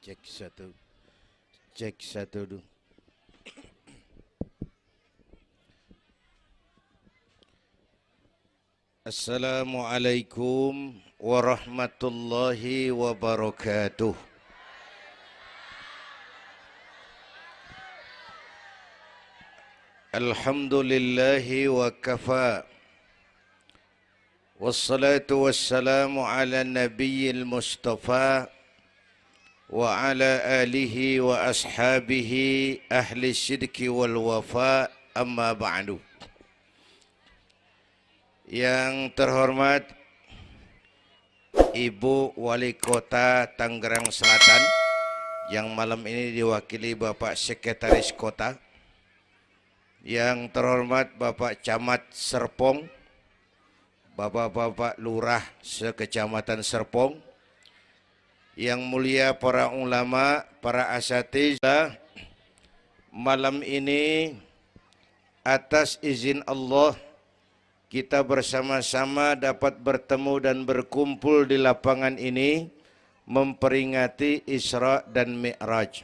Cek satu, cek satu dulu. Assalamualaikum warahmatullahi wabarakatuh. Alhamdulillahi wa kafa. Wassalatu wassalamu ala nabiyyil mustafa wa ala alihi wa ashabihi ahli sidki wal wafa, amma ba'du. Yang terhormat Ibu Wali Kota Tangerang Selatan, yang malam ini diwakili Bapak Sekretaris Kota. Yang terhormat Bapak Camat Serpong, Bapak-bapak Lurah sekecamatan Serpong, yang mulia para ulama, para asatidzah, malam ini atas izin Allah kita bersama-sama dapat bertemu dan berkumpul di lapangan ini memperingati Isra dan Mi'raj.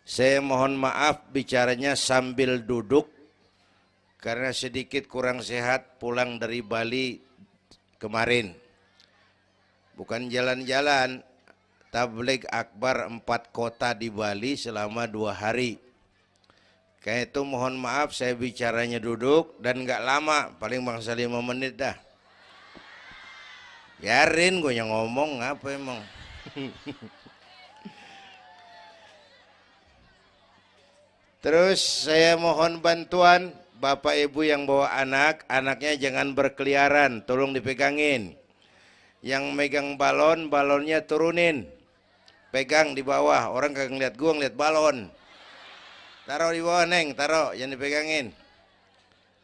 Saya mohon maaf bicaranya sambil duduk karena sedikit kurang sehat pulang dari Bali kemarin. Bukan jalan-jalan, tabligh akbar 4 kota di Bali selama 2 hari. Kayak itu mohon maaf saya bicaranya duduk dan nggak lama, paling bangsa 5 menit dah. Biarin gue yang ngomong, apa emang. Terus saya mohon bantuan Bapak Ibu yang bawa anak, anaknya jangan berkeliaran, tolong dipegangin. Yang megang balon, balonnya turunin. Pegang di bawah, orang kagak ngeliat gua, ngeliat balon. Taruh di bawah, Neng, taruh, jangan dipegangin.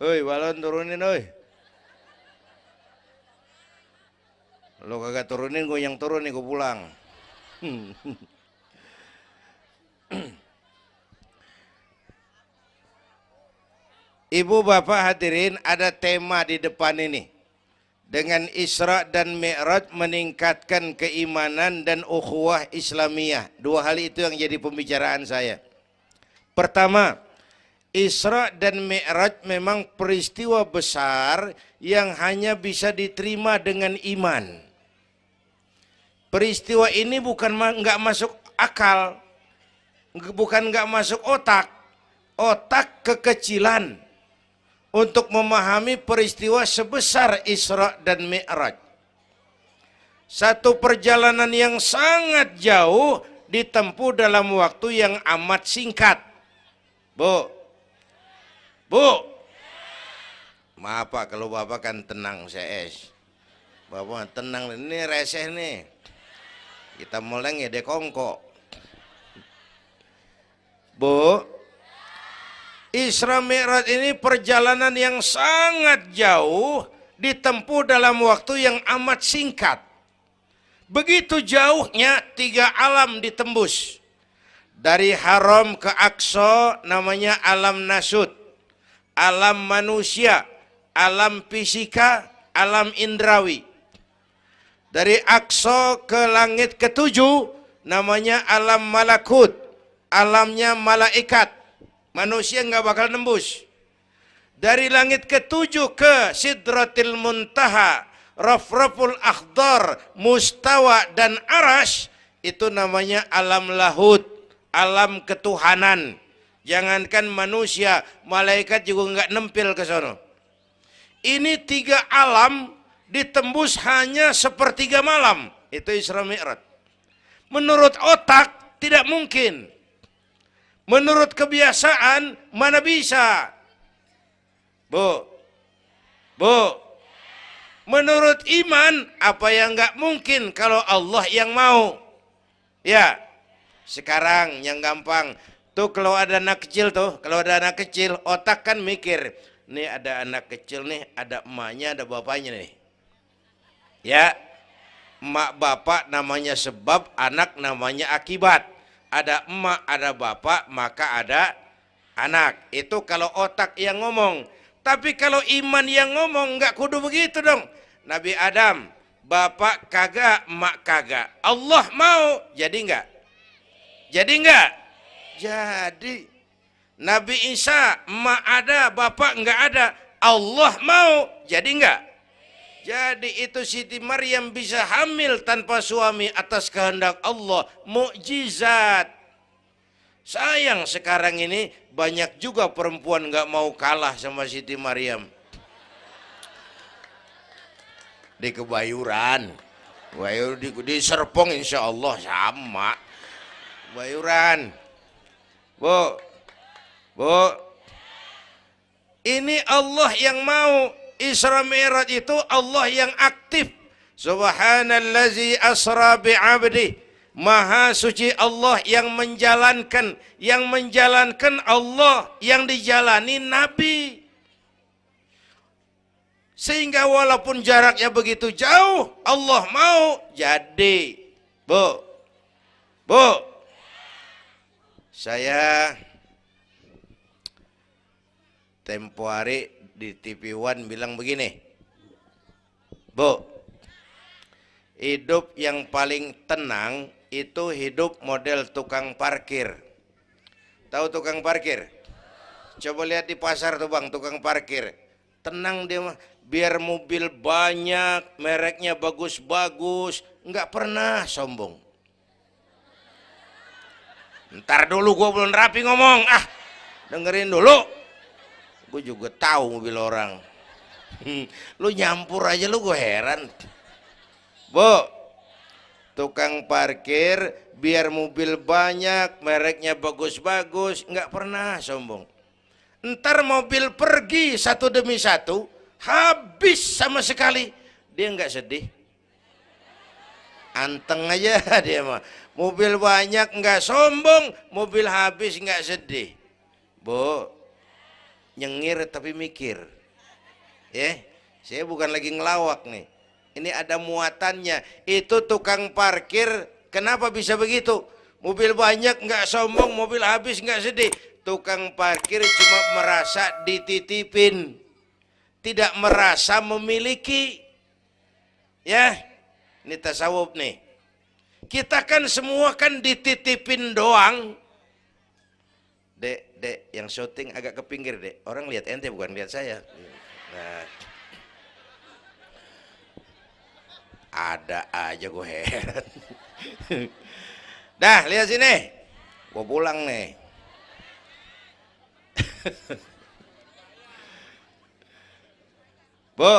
Hoi, balon turunin, hoi. Lo kagak turunin, gue yang turun nih, gue pulang. Ibu bapak hadirin, ada tema di depan ini. Dengan Isra dan Mi'raj meningkatkan keimanan dan ukhuwah Islamiyah. 2 hal itu yang jadi pembicaraan saya. Pertama, Isra dan Mi'raj memang peristiwa besar yang hanya bisa diterima dengan iman. Peristiwa ini bukan nggak masuk akal, bukan nggak masuk otak. Otak kekecilan untuk memahami peristiwa sebesar Isra dan Mi'raj. Satu perjalanan yang sangat jauh ditempuh dalam waktu yang amat singkat. Bu, maaf Pak, kalau Bapak kan tenang CS. Bapak tenang, ini reseh nih. Kita meleng ya dekongko. Bu, Isra Mi'raj ini perjalanan yang sangat jauh ditempuh dalam waktu yang amat singkat. Begitu jauhnya 3 alam ditembus. Dari Haram ke Aqsa namanya alam nasut, alam manusia, alam fisika, alam indrawi. Dari Aqsa ke langit ke-7 namanya alam malakut, alamnya malaikat. Manusia nggak bakal nembus. Dari langit ke-7 ke Sidratil Muntaha, Rafraful Akhdar, Mustawa dan Arash, itu namanya alam lahut, alam ketuhanan. Jangankan manusia, malaikat juga nggak nempel ke sono. Ini 3 alam ditembus hanya sepertiga malam. Itu Isra Mi'raj. Menurut otak tidak mungkin. Menurut kebiasaan mana bisa? Bu, menurut iman apa yang nggak mungkin kalau Allah yang mau? Ya, sekarang yang gampang tuh kalau ada anak kecil otak kan mikir, nih ada anak kecil nih, ada emaknya, ada bapaknya nih. Ya, emak bapak namanya sebab, anak namanya akibat. Ada emak, ada bapak, maka ada anak. Itu kalau otak yang ngomong. Tapi kalau iman yang ngomong, nggak kudu begitu dong. Nabi Adam, bapak kagak, emak kagak. Allah mau, jadi nggak? Jadi enggak? Jadi. Nabi Isa emak ada, bapak enggak ada. Allah mau, jadi enggak? Jadi itu Siti Maryam bisa hamil tanpa suami atas kehendak Allah. Mukjizat. Sayang sekarang ini banyak juga perempuan enggak mau kalah sama Siti Maryam. Di Kebayuran. Di Serpong insya Allah sama. Kebayuran. Bu, ini Allah yang mau. Isra Mi'raj itu Allah yang aktif. Subhanallazi asra bi'abdi. Maha suci Allah yang menjalankan. Yang menjalankan Allah, yang dijalani Nabi. Sehingga walaupun jaraknya begitu jauh, Allah mau jadi. Bu, saya tempo hari di TV One bilang begini, Bu, hidup yang paling tenang itu hidup model tukang parkir. Tahu tukang parkir? Coba lihat di pasar tuh bang, tukang parkir. Tenang dia mah, biar mobil banyak, mereknya bagus-bagus, nggak pernah sombong. Ntar dulu gue belum rapi ngomong, dengerin dulu. Gue juga tahu mobil orang. Lu nyampur aja lu, gue heran. Bu, tukang parkir biar mobil banyak, mereknya bagus-bagus, nggak pernah sombong. Ntar mobil pergi satu demi satu, habis sama sekali, dia nggak sedih. Anteng aja dia mah. Mobil banyak nggak sombong, mobil habis nggak sedih. Bu, nyengir tapi mikir. Ya, saya bukan lagi ngelawak nih. Ini ada muatannya. Itu tukang parkir kenapa bisa begitu? Mobil banyak nggak sombong, mobil habis nggak sedih. Tukang parkir cuma merasa dititipin, tidak merasa memiliki. Ya, ini tasawuf nih. Kita kan semua kan dititipin doang. Dek, yang syuting agak ke pinggir, Dek. Orang lihat ente bukan lihat saya. Nah, ada aja gue heran. Dah, lihat sini. Gue pulang nih. Bu,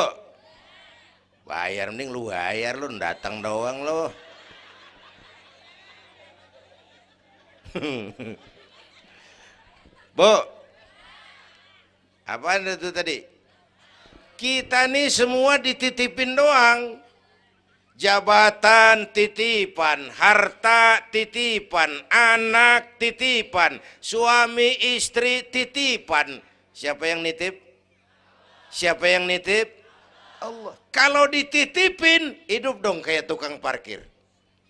bayar, mending lu bayar, lu datang doang lu. Bu, apaan itu tadi? Kita nih semua dititipin doang. Jabatan titipan, harta titipan, anak titipan, suami istri titipan. Siapa yang nitip? Siapa yang nitip? Allah. Kalau dititipin, hidup dong kayak tukang parkir.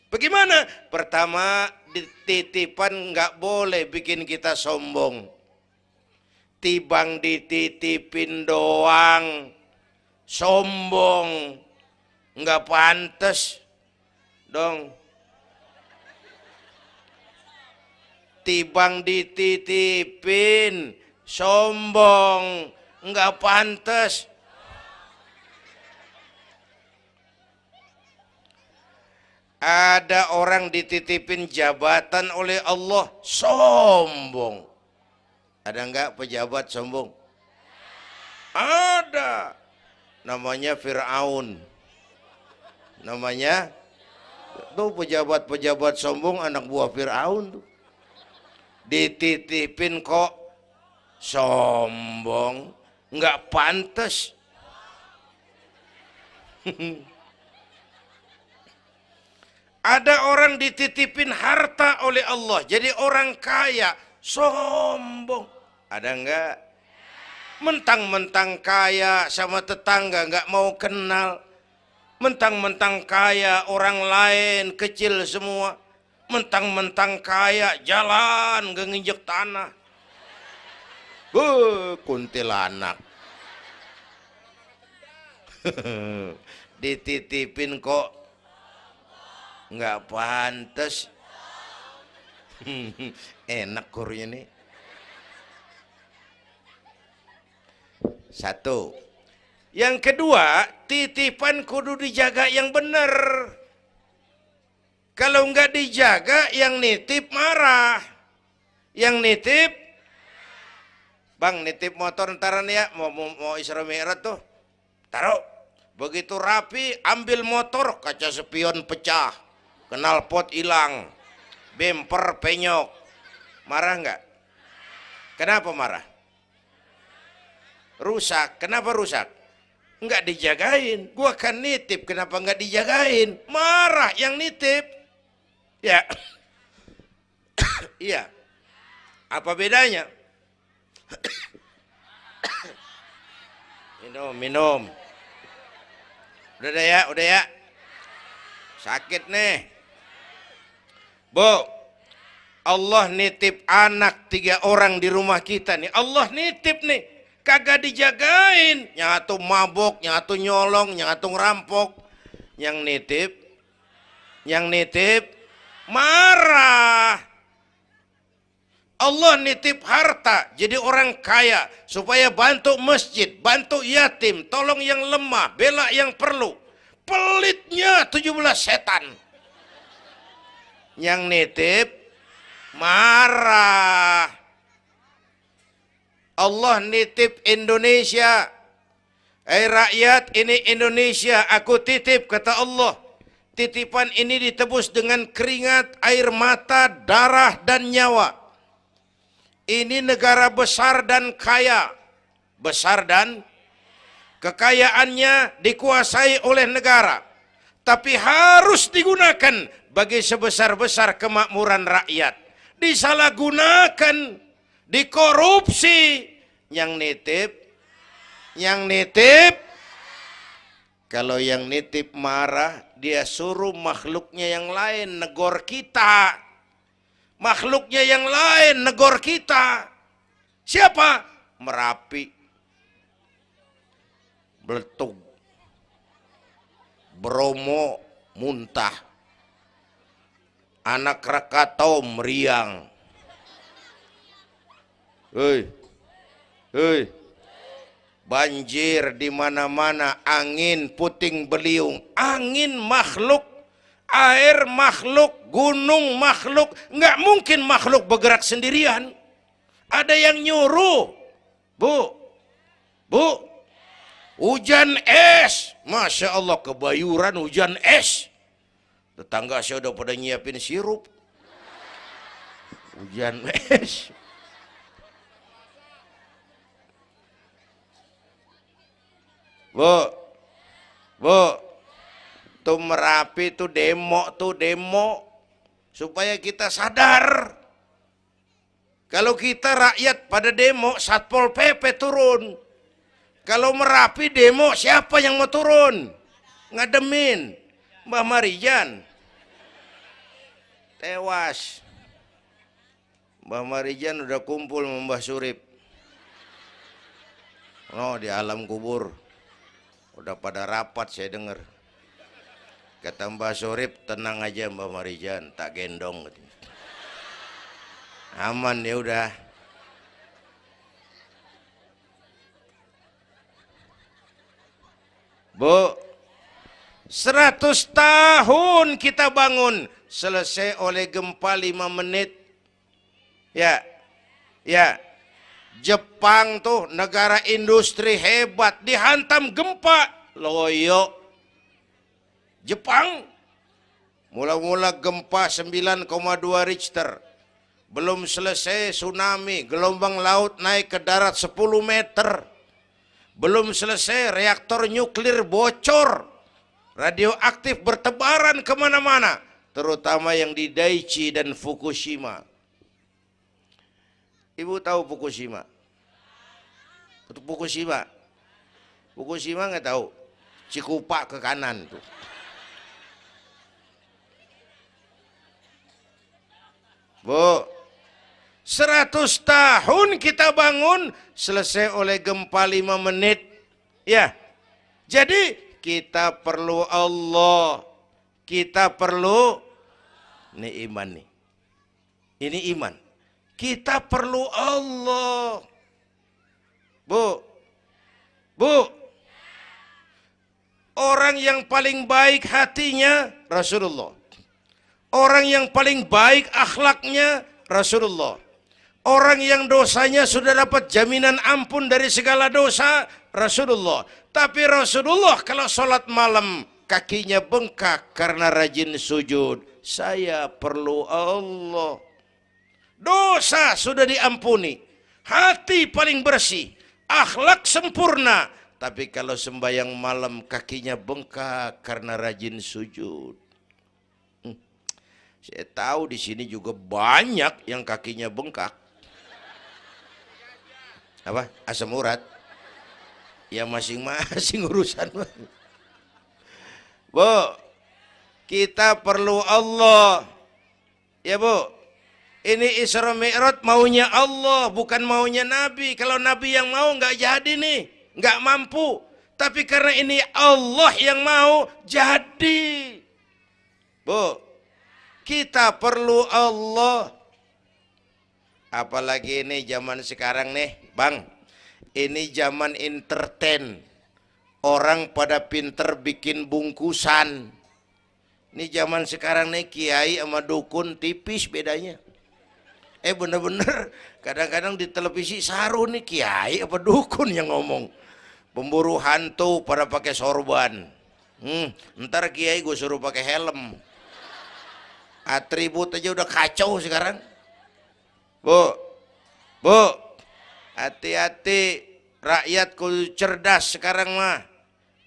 Bagaimana? Pertama, titipan nggak boleh bikin kita sombong. Tibang dititipin doang, sombong, nggak pantas dong. Tibang dititipin, sombong, nggak pantas. Ada orang dititipin jabatan oleh Allah, sombong. Ada enggak pejabat sombong? Ada. Namanya Fir'aun. Namanya tuh pejabat-pejabat sombong, anak buah Fir'aun tuh. Dititipin kok sombong, enggak pantas. Ada orang dititipin harta oleh Allah, jadi orang kaya, sombong. Ada enggak? Mentang-mentang kaya sama tetangga enggak mau kenal. Mentang-mentang kaya orang lain kecil semua. Mentang-mentang kaya jalan enggak nginjek tanah. Kuntilanak. Dititipin kok nggak pantas. Enak kurnya nih. Satu. Yang kedua, titipan kudu dijaga yang benar. Kalau nggak dijaga, yang nitip marah. Yang nitip, bang nitip motor ntaran ya, mau Isra Mi'raj tuh. Taruh. Begitu rapi, ambil motor, kaca spion pecah. Knalpot hilang. Bemper penyok. Marah nggak? Kenapa marah? Rusak. Kenapa rusak? Nggak dijagain. Gua kan nitip, kenapa nggak dijagain? Marah yang nitip. Ya. Iya. Apa bedanya? Minum. Udah ya. Sakit nih. Bu, Allah nitip anak 3 orang di rumah kita nih. Allah nitip nih. Kagak dijagain, nyatu mabok, nyatu nyolong, nyatu ngerampok. Yang nitip marah. Allah nitip harta jadi orang kaya supaya bantu masjid, bantu yatim, tolong yang lemah, bela yang perlu. Pelitnya 17 setan. Yang nitip marah. Allah nitip Indonesia. Rakyat, ini Indonesia, aku titip, kata Allah. Titipan ini ditebus dengan keringat, air mata, darah, dan nyawa. Ini negara besar dan kaya. Besar dan kekayaannya dikuasai oleh negara. Tapi harus digunakan bagi sebesar-besar kemakmuran rakyat. Disalahgunakan, dikorupsi. Yang nitip, kalau yang nitip marah, dia suruh makhluknya yang lain negor kita. Makhluknya yang lain negor kita. Siapa? Merapi, Beletung, Bromo muntah, Anak Krakatau meriang. Banjir di mana-mana, angin puting beliung, angin makhluk, air makhluk, gunung makhluk. Nggak mungkin makhluk bergerak sendirian. Ada yang nyuruh. Bu, hujan es. Masya Allah, kebayuran hujan es. Tetangga saya udah pada nyiapin sirup. Hujan es. Bu, tuh Merapi tuh demo supaya kita sadar. Kalau kita rakyat pada demo, Satpol PP turun. Kalau Merapi demo, siapa yang mau turun? Ngademin. Mbah Marijan tewas. Mbah Marijan udah kumpul sama Mbah Surip. Oh, di alam kubur. Udah pada rapat saya dengar. Kata Mbah Surip, tenang aja Mbah Marijan, tak gendong. Aman ya udah. Bu, 100 tahun kita bangun, selesai oleh gempa 5 menit. Ya. Jepang tuh negara industri hebat, dihantam gempa, loyo. Jepang mula-mula gempa 9,2 Richter. Belum selesai tsunami, gelombang laut naik ke darat 10 meter. Belum selesai reaktor nuklir bocor. Radioaktif bertebaran kemana-mana, terutama yang di Daiichi dan Fukushima. Ibu tahu Fukushima? Fukushima nggak tahu. Cikupa ke kanan tuh. Bu, 100 tahun kita bangun, selesai oleh gempa 5 menit. Ya, jadi kita perlu Allah. Kita perlu, nih iman nih. Ini iman. Kita perlu Allah. Bu, orang yang paling baik hatinya Rasulullah. Orang yang paling baik akhlaknya Rasulullah. Orang yang dosanya sudah dapat jaminan ampun dari segala dosa Rasulullah. Tapi Rasulullah kalau sholat malam kakinya bengkak karena rajin sujud. Saya perlu Allah. Dosa sudah diampuni, hati paling bersih, akhlak sempurna. Tapi kalau sembahyang malam kakinya bengkak karena rajin sujud. Saya tahu di sini juga banyak yang kakinya bengkak. Apa? Asam urat. Ya masing-masing urusan. Bu, kita perlu Allah. Ya Bu. Ini Isra Mi'raj maunya Allah, bukan maunya Nabi. Kalau Nabi yang mau nggak jadi nih, nggak mampu. Tapi karena ini Allah yang mau, jadi. Bu, kita perlu Allah. Apalagi ini zaman sekarang nih, Bang. Ini zaman entertain. Orang pada pinter bikin bungkusan. Ini zaman sekarang nih, kiai sama dukun tipis bedanya. Bener-bener kadang-kadang di televisi saru nih kiai apa dukun yang ngomong. Pemburu hantu pada pakai sorban. Ntar kiai gue suruh pakai helm. Atribut aja udah kacau sekarang. Bu, hati-hati, rakyat kudu cerdas sekarang mah.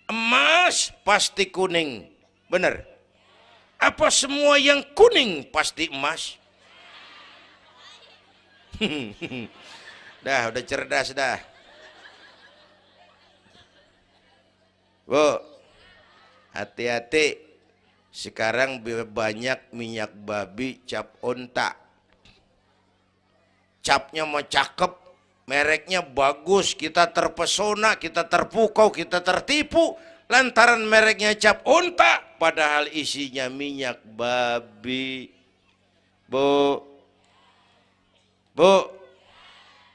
Emas pasti kuning, bener? Apa semua yang kuning pasti emas? Udah cerdas dah. Bu, hati-hati. Sekarang banyak minyak babi cap onta. Capnya mau cakep, mereknya bagus, kita terpesona, kita terpukau, kita tertipu. Lantaran mereknya cap onta, padahal isinya minyak babi. Bu,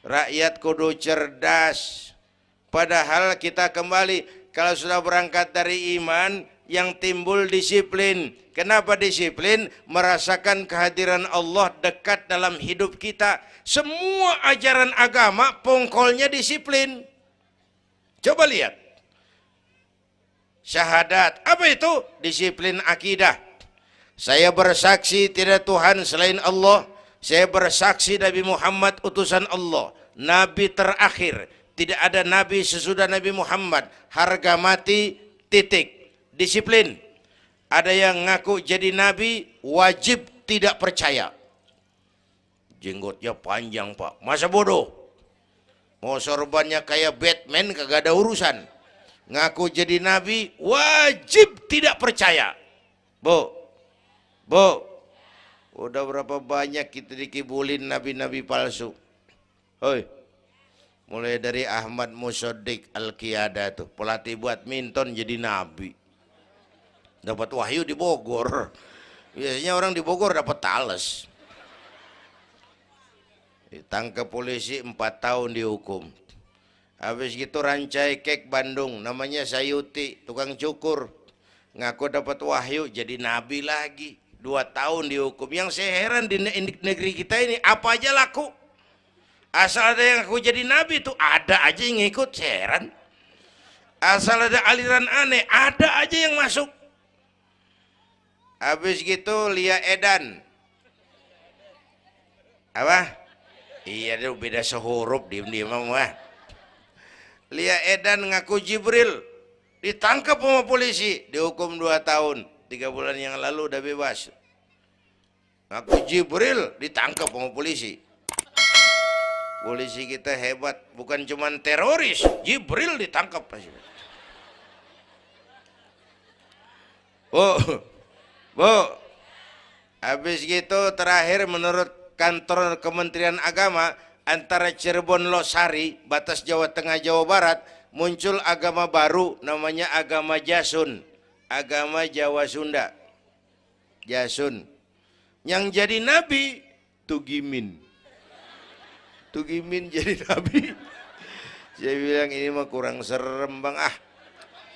rakyat kudu cerdas. Padahal kita kembali, kalau sudah berangkat dari iman, yang timbul disiplin. Kenapa disiplin? Merasakan kehadiran Allah dekat dalam hidup kita. Semua ajaran agama pongkolnya disiplin. Coba lihat. Syahadat, apa itu? Disiplin akidah. Saya bersaksi tidak Tuhan selain Allah. Saya bersaksi Nabi Muhammad utusan Allah, Nabi terakhir. Tidak ada Nabi sesudah Nabi Muhammad. Harga mati, titik. Disiplin. Ada yang ngaku jadi Nabi, wajib tidak percaya. Jenggotnya panjang Pak, masa bodoh. Mau sorbannya kayak Batman kagak ada urusan. Ngaku jadi Nabi, wajib tidak percaya. Bu, udah berapa banyak kita dikibulin nabi-nabi palsu. Hoi, mulai dari Ahmad Musaddiq Al-Qiyada tuh, pelatih badminton jadi nabi. Dapat wahyu di Bogor. Biasanya orang di Bogor dapat tales. Ditangkap polisi 4 tahun dihukum. Habis gitu Rancai Kek Bandung, namanya Sayuti, tukang cukur. Ngaku dapat wahyu jadi nabi lagi. 2 tahun dihukum. Yang saya heran di negeri kita ini apa aja laku. Asal ada yang aku jadi nabi tuh ada aja yang ngikut, saya heran. Asal ada aliran aneh ada aja yang masuk. Habis gitu Lia Edan. Apa? Iya dia beda sehuruf diem-diem mah. Lia Edan ngaku Jibril. Ditangkap sama polisi, dihukum 2 tahun. 3 bulan yang lalu udah bebas. Ngaku Jibril ditangkap sama polisi. Polisi kita hebat, bukan cuman teroris, Jibril ditangkap. Bu, habis gitu terakhir menurut kantor Kementerian Agama, antara Cirebon Losari, batas Jawa Tengah Jawa Barat, muncul agama baru namanya agama Jasun. Agama Jawa Sunda. Jasun. Yang jadi nabi Tugimin. Tugimin jadi nabi. Saya bilang ini mah kurang serem bang,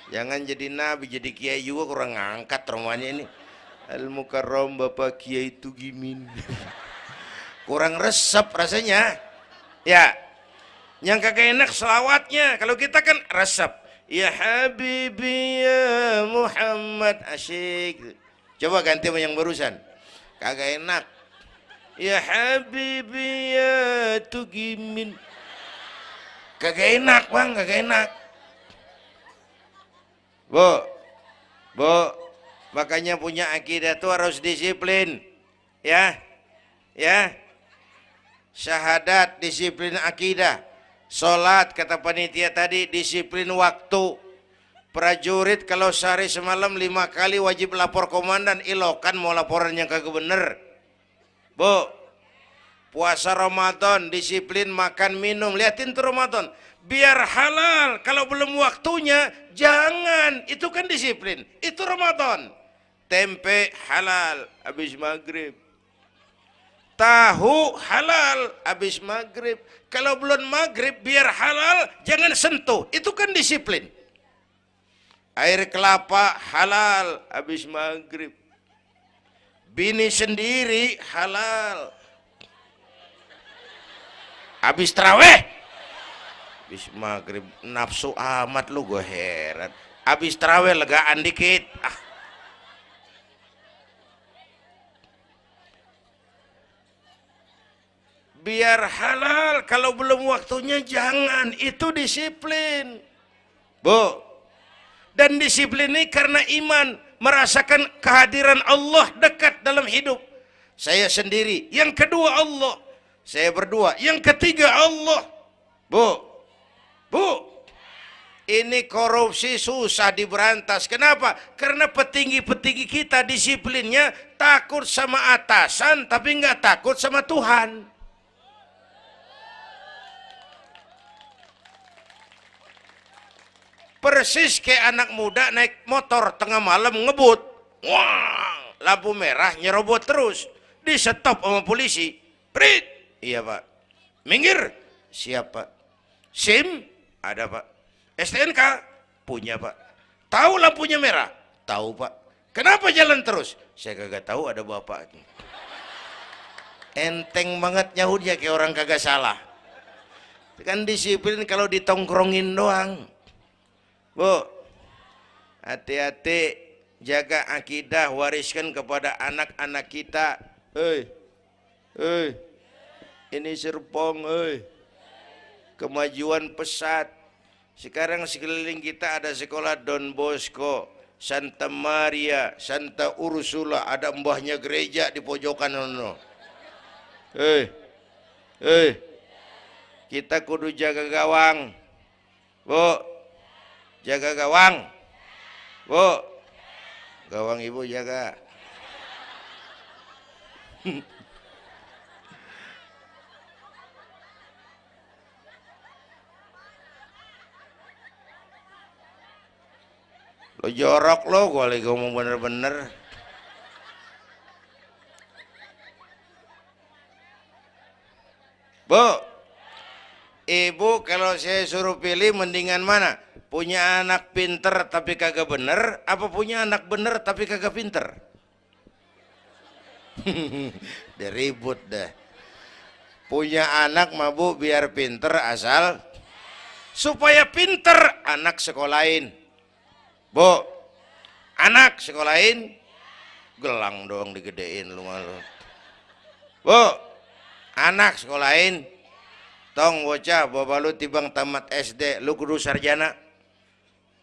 jangan jadi nabi, jadi kiai juga kurang ngangkat rumahnya ini. Al-Mukarram Bapak Kiai Tugimin. Kurang resep rasanya. Ya, yang kagak enak selawatnya. Kalau kita kan resep. Ya Habibi ya Muhammad, asyik. Coba ganti sama yang barusan. Kagak enak. Ya Habibi ya Tugimin. Kagak enak bang, kagak enak. Bu, makanya punya akidah tuh harus disiplin, ya, syahadat disiplin akidah, sholat kata panitia tadi disiplin waktu, prajurit kalau sehari semalam 5 kali wajib lapor komandan, ilokan mau laporan yang kagak bener. Bu, puasa Ramadan disiplin makan minum, liatin tuh Ramadan biar halal, kalau belum waktunya jangan, itu kan disiplin, itu Ramadan. Tempe halal habis maghrib, tahu halal habis maghrib, kalau belum maghrib biar halal jangan sentuh, itu kan disiplin. Air kelapa halal habis maghrib, bini sendiri halal habis taraweh. Habis maghrib nafsu amat lu, gue heran. Habis taraweh legaan dikit. Biar halal, kalau belum waktunya jangan, itu disiplin. Bu, dan disiplin ini karena iman, merasakan kehadiran Allah dekat dalam hidup. Saya sendiri, yang kedua Allah. Saya berdua, yang ketiga Allah. Bu, ini korupsi susah diberantas. Kenapa? Karena petinggi-petinggi kita disiplinnya takut sama atasan, tapi nggak takut sama Tuhan. Persis kayak anak muda naik motor tengah malam ngebut, wah, lampu merah nyerobot terus, di stop sama polisi. Prit, iya pak. Minggir, siap pak. SIM ada pak. STNK punya pak. Tahu lampunya merah? Tahu pak. Kenapa jalan terus? Saya kagak tahu, ada bapak. Enteng banget nyahutnya kayak orang kagak salah. Kan disiplin kalau ditongkrongin doang. Bu, hati-hati, jaga akidah, wariskan kepada anak-anak kita. Ini Serpong, kemajuan pesat. Sekarang sekeliling kita ada sekolah Don Bosco, Santa Maria, Santa Ursula, ada mbahnya gereja di pojokan ono. Kita kudu jaga gawang. Bu, jaga gawang. Bu, gawang ibu jaga. Lo jorok lo, gue lagi ngomong bener-bener. Bu, ibu kalau saya suruh pilih mendingan mana? Punya anak pinter tapi kagak bener, apa punya anak bener tapi kagak pinter? Udah ribut dah. Punya anak mah bu biar pinter, asal supaya pinter anak sekolahin. Bu, anak sekolahin, gelang doang digedein lu malu. Bu, anak sekolahin, tong bocah, bapak lu tibang tamat SD, lu kudu sarjana.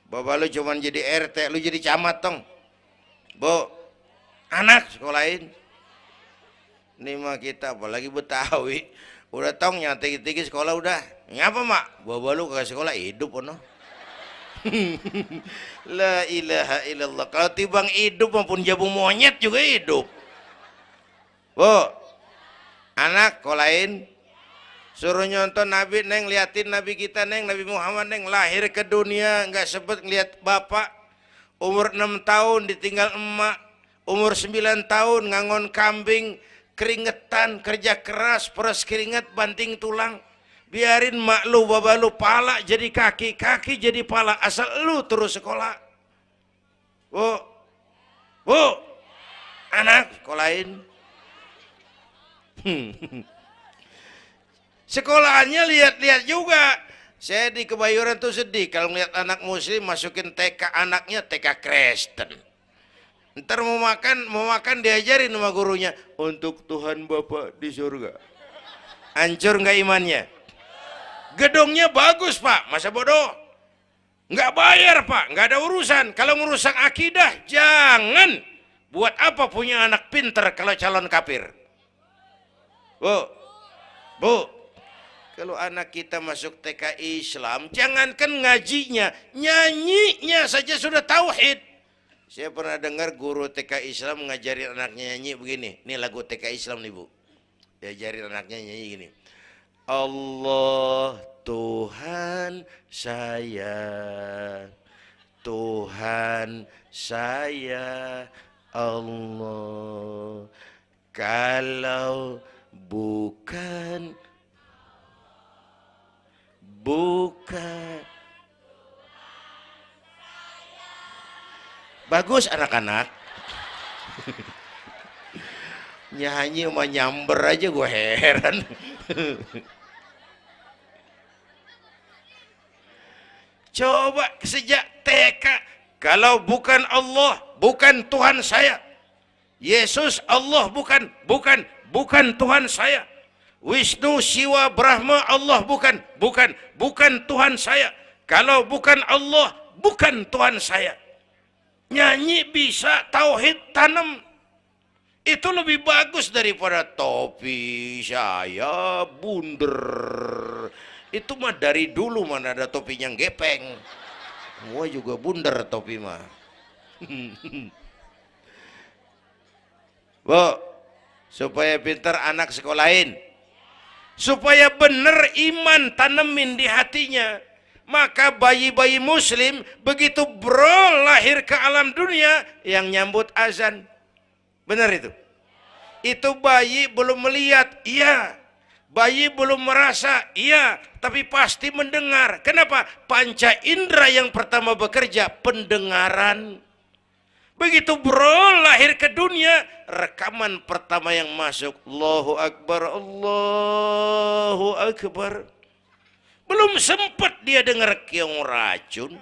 Bapak lu cuman jadi RT, lu jadi camat tong. Bu, anak sekolahin. Ini mah kita apalagi Betawi, udah tong yang tinggi-tinggi sekolah udah. Ngapa mak? Bapak lu ke sekolah hidup ono. La ilaha illallah. Kalau tibang hidup maupun jabu monyet juga hidup. Bu, anak sekolahin, suruh nyonton Nabi neng, liatin Nabi kita neng, Nabi Muhammad neng, lahir ke dunia nggak sempet ngeliat bapak, umur 6 tahun ditinggal emak, umur 9 tahun ngangon kambing, keringetan, kerja keras, peras keringat, banting tulang. Biarin mak lu, baba lu, pala jadi kaki, kaki jadi pala, asal lu terus sekolah. Bu, bu, anak sekolahin. Sekolahannya lihat-lihat juga. Saya di Kebayoran tuh sedih kalau ngeliat anak muslim masukin TK, anaknya TK Kristen. Ntar mau makan diajarin sama gurunya untuk Tuhan Bapa di surga. Hancur nggak imannya? Gedungnya bagus pak, masa bodoh? Nggak bayar pak, nggak ada urusan. Kalau merusak akidah, jangan. Buat apa punya anak pinter kalau calon kafir? Bu, kalau anak kita masuk TK Islam, jangankan ngajinya, nyanyinya saja sudah tauhid. Saya pernah dengar guru TK Islam ngajarin anaknya nyanyi begini. Ini lagu TK Islam nih bu. Diajarin anaknya nyanyi gini. Allah Tuhan saya, Tuhan saya Allah. Kalau bukan bagus anak-anak. Nyanyi sama nyamber aja gue heran. Coba sejak TK, kalau bukan Allah, bukan Tuhan saya. Yesus Allah bukan Tuhan saya. Wisnu, Siwa, Brahma, Allah bukan Tuhan saya. Kalau bukan Allah, bukan Tuhan saya. Nyanyi bisa, tauhid tanam. Itu lebih bagus daripada topi saya bunder. Itu mah dari dulu mana ada topinya gepeng. Semua juga bunder topi mah. Bu, supaya pintar anak sekolahin. Supaya benar iman tanemin di hatinya. Maka bayi-bayi muslim begitu bro lahir ke alam dunia yang nyambut azan. Benar itu? Itu bayi belum melihat, iya. Bayi belum merasa, iya, tapi pasti mendengar. Kenapa? Panca indera yang pertama bekerja, pendengaran. Begitu bro lahir ke dunia, rekaman pertama yang masuk, Allahu Akbar, Allahu Akbar. Belum sempat dia dengar keong racun.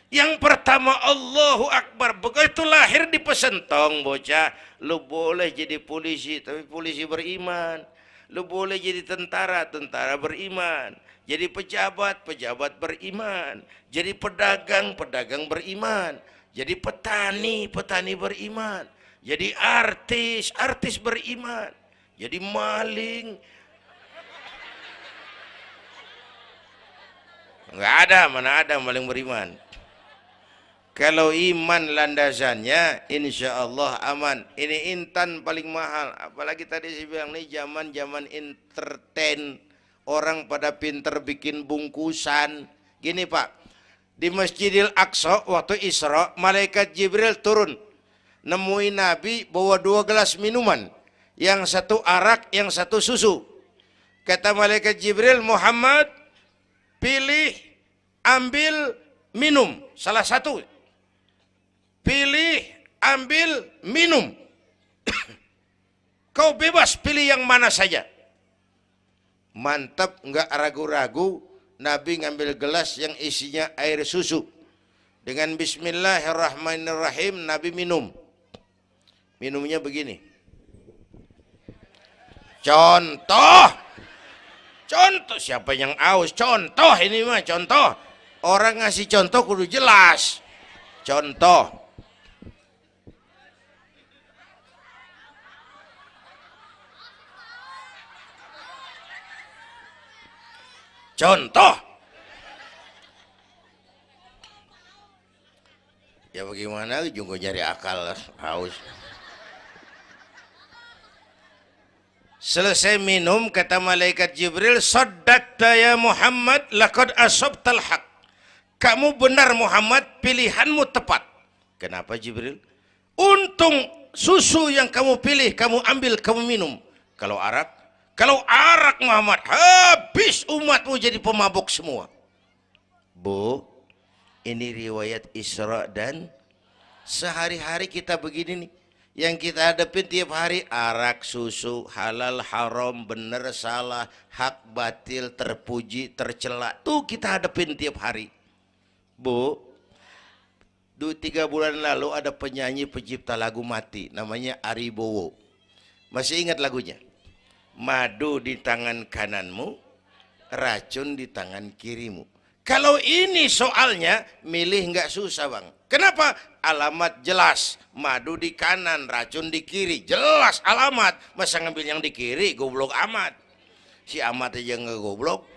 Yang pertama Allahu Akbar, begitu lahir di pesentong bocah, lu boleh jadi polisi, tapi polisi beriman. Lu boleh jadi tentara, tentara beriman. Jadi pejabat, pejabat beriman. Jadi pedagang, pedagang beriman. Jadi petani, petani beriman. Jadi artis, artis beriman. Jadi maling. Enggak ada, mana ada maling beriman. Kalau iman landasannya, insya Allah aman. Ini intan paling mahal. Apalagi tadi saya bilang nih zaman entertain. Orang pada pinter bikin bungkusan. Gini Pak, di Masjidil Aqsa waktu Isra, malaikat Jibril turun. Nemuin Nabi bawa 2 gelas minuman. Yang satu arak, yang satu susu. Kata malaikat Jibril, Muhammad, pilih, ambil, minum. Salah satu. Pilih, ambil, minum. Kau bebas pilih yang mana saja. Mantap, enggak ragu-ragu. Nabi ngambil gelas yang isinya air susu. Dengan bismillahirrahmanirrahim, Nabi minum. Minumnya begini. Contoh. Contoh, siapa yang aus? Contoh ini mah, contoh. Orang ngasih contoh kudu jelas. Contoh. Contoh. Ya bagaimana juga nyari akal haus. Selesai minum kata malaikat Jibril, "Shaddaqta ya Muhammad, laqad asabtal haq." Kamu benar Muhammad, pilihanmu tepat. Kenapa Jibril? Untung susu yang kamu pilih, kamu ambil, kamu minum. Kalau arak Muhammad, habis umatmu jadi pemabuk semua. Bu, ini riwayat Isra dan sehari-hari kita begini nih. Yang kita hadapin tiap hari arak, susu, halal, haram, benar, salah, hak, batil, terpuji, tercela. Tuh kita hadapin tiap hari. Bu, 3 bulan lalu ada penyanyi pencipta lagu mati, namanya Ari Bowo. Masih ingat lagunya? Madu di tangan kananmu, racun di tangan kirimu. Kalau ini soalnya, milih nggak susah bang. Kenapa? Alamat jelas. Madu di kanan, racun di kiri. Jelas alamat. Masa ngambil yang di kiri, goblok amat. Si amat aja nggak goblok.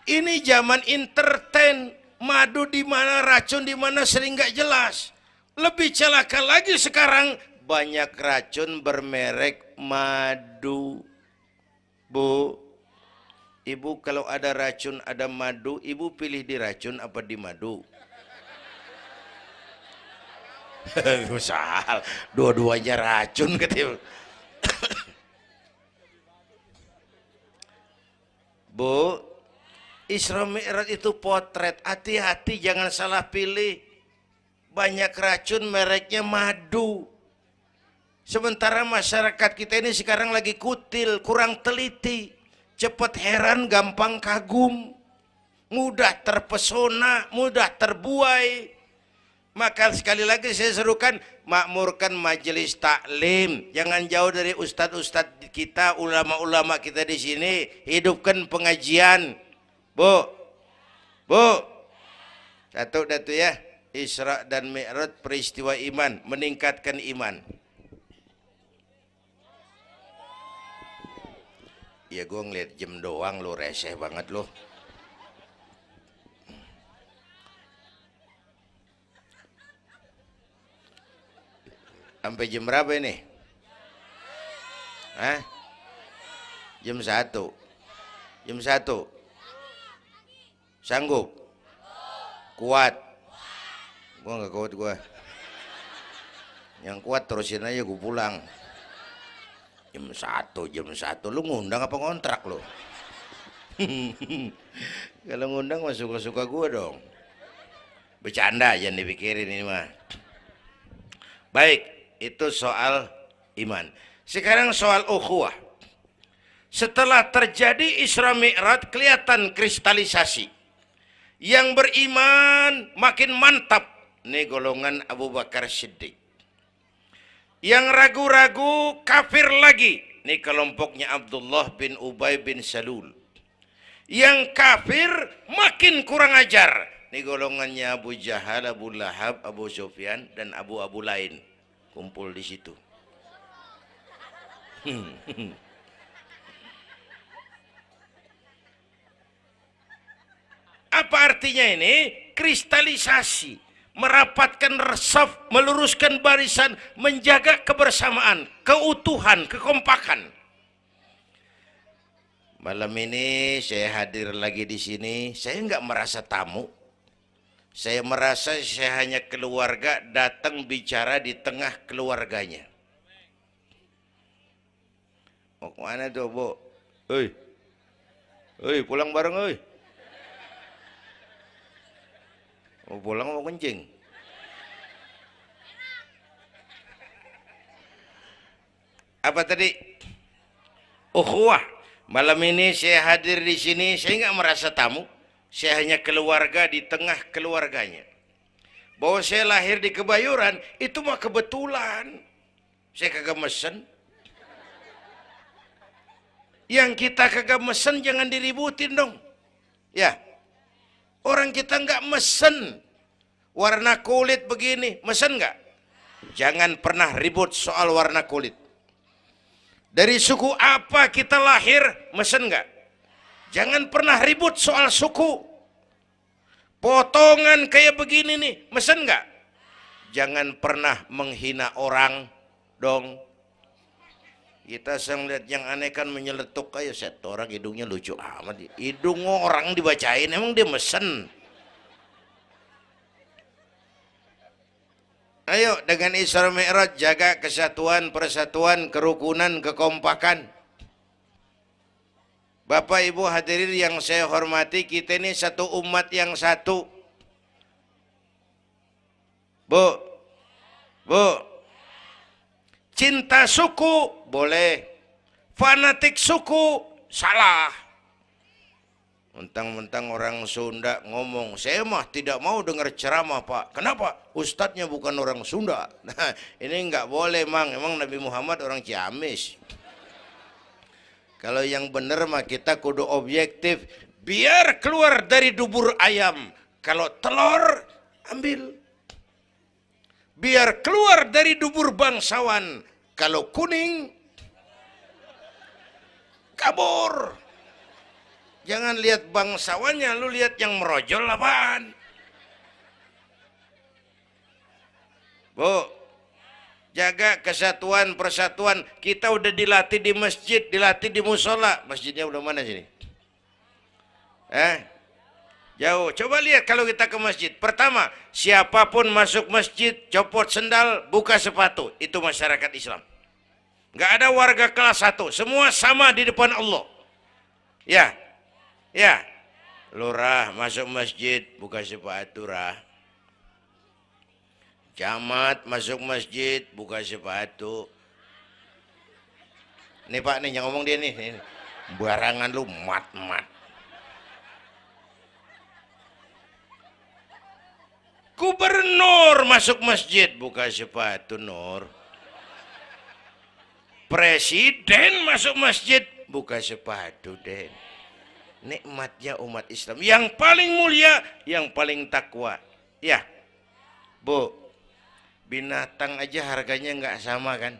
Ini zaman entertain. Madu di mana, racun di mana sering nggak jelas. Lebih celaka lagi sekarang, banyak racun bermerek madu. Bu, ibu kalau ada racun, ada madu, ibu pilih di racun apa di madu? Misal, dua-duanya racun katanya. Bu, Isra Mi'raj itu potret, hati-hati jangan salah pilih. Banyak racun mereknya madu. Sementara masyarakat kita ini sekarang lagi kutil, kurang teliti. Cepat heran, gampang kagum, mudah terpesona, mudah terbuai. Maka sekali lagi saya serukan, makmurkan majelis taklim. Jangan jauh dari ustadz-ustadz kita, ulama-ulama kita di sini. Hidupkan pengajian. Bu, satu datu ya. Isra dan Mi'raj peristiwa iman, meningkatkan iman. Ya gue ngeliat jam doang lo, reseh banget lo. Sampai jam berapa ini? Hah? Jam 1. Jam 1. Sanggup? Kuat? Gue gak kuat gue. Yang kuat terusin aja gue pulang. Jam 1. Lu ngundang apa ngontrak lu? Kalau ngundang mah suka-suka gue dong. Bercanda, jangan dipikirin ini mah. Baik, itu soal iman. Sekarang soal ukhuwah. Setelah terjadi Isra Mi'raj, kelihatan kristalisasi. Yang beriman makin mantap. Ini golongan Abu Bakar Siddiq. Yang ragu-ragu kafir lagi. Ini kelompoknya Abdullah bin Ubay bin Salul. Yang kafir makin kurang ajar. Ini golongannya Abu Jahal, Abu Lahab, Abu Sufyan, dan Abu lain. Kumpul di situ. Apa artinya ini? Kristalisasi. Merapatkan resaf, meluruskan barisan, menjaga kebersamaan, keutuhan, kekompakan. Malam ini saya hadir lagi di sini. Saya nggak merasa tamu. Saya merasa saya hanya keluarga datang bicara di tengah keluarganya. Mau kemana tuh, Bu? Hei, pulang bareng, hei. Mau pulang mau kencing? Apa tadi? Ukhuwah. Malam ini saya hadir di sini, saya nggak merasa tamu. Saya hanya keluarga di tengah keluarganya. Bahwa saya lahir di Kebayoran, itu mah kebetulan. Saya kagak mesen. Yang kita kagak mesen jangan diributin dong. Ya. Orang kita nggak mesen. Warna kulit begini, mesen nggak? Jangan pernah ribut soal warna kulit. Dari suku apa kita lahir, mesen nggak? Jangan pernah ribut soal suku. Potongan kayak begini nih, mesen nggak? Jangan pernah menghina orang dong. Kita sering lihat yang aneh kan menyeletuk kayak set orang hidungnya lucu amat. Hidung orang dibacain emang dia mesen. Ayo dengan Isra Mi'raj jaga kesatuan, persatuan, kerukunan, kekompakan. Bapak Ibu hadirin yang saya hormati, kita ini satu umat yang satu. Bu, Bu, cinta suku boleh, fanatik suku salah. Mentang-mentang orang Sunda ngomong, saya mah tidak mau dengar ceramah Pak. Kenapa? Ustadznya bukan orang Sunda. Nah, ini nggak boleh Mang. Emang Nabi Muhammad orang Ciamis. Kalau yang benar mah kita kudu objektif. Biar keluar dari dubur ayam. Kalau telur, ambil. Biar keluar dari dubur bangsawan. Kalau kuning, kabur. Jangan lihat bangsawannya, lu lihat yang merojol apaan. Bu, jaga kesatuan, persatuan. Kita udah dilatih di masjid, dilatih di musola. Masjidnya udah mana sini? Jauh. Coba lihat kalau kita ke masjid. Pertama, siapapun masuk masjid, copot sendal, buka sepatu. Itu masyarakat Islam. Nggak ada warga kelas 1. Semua sama di depan Allah. Ya. Ya, lurah masuk masjid buka sepatu rah. Camat masuk masjid buka sepatu. Nih Pak nih yang ngomong dia nih. Barangan lu mat-mat. Gubernur masuk masjid buka sepatu Nur. Presiden masuk masjid buka sepatu Den. Nikmatnya umat Islam yang paling mulia, yang paling takwa. Ya, Bu, binatang aja harganya nggak sama kan?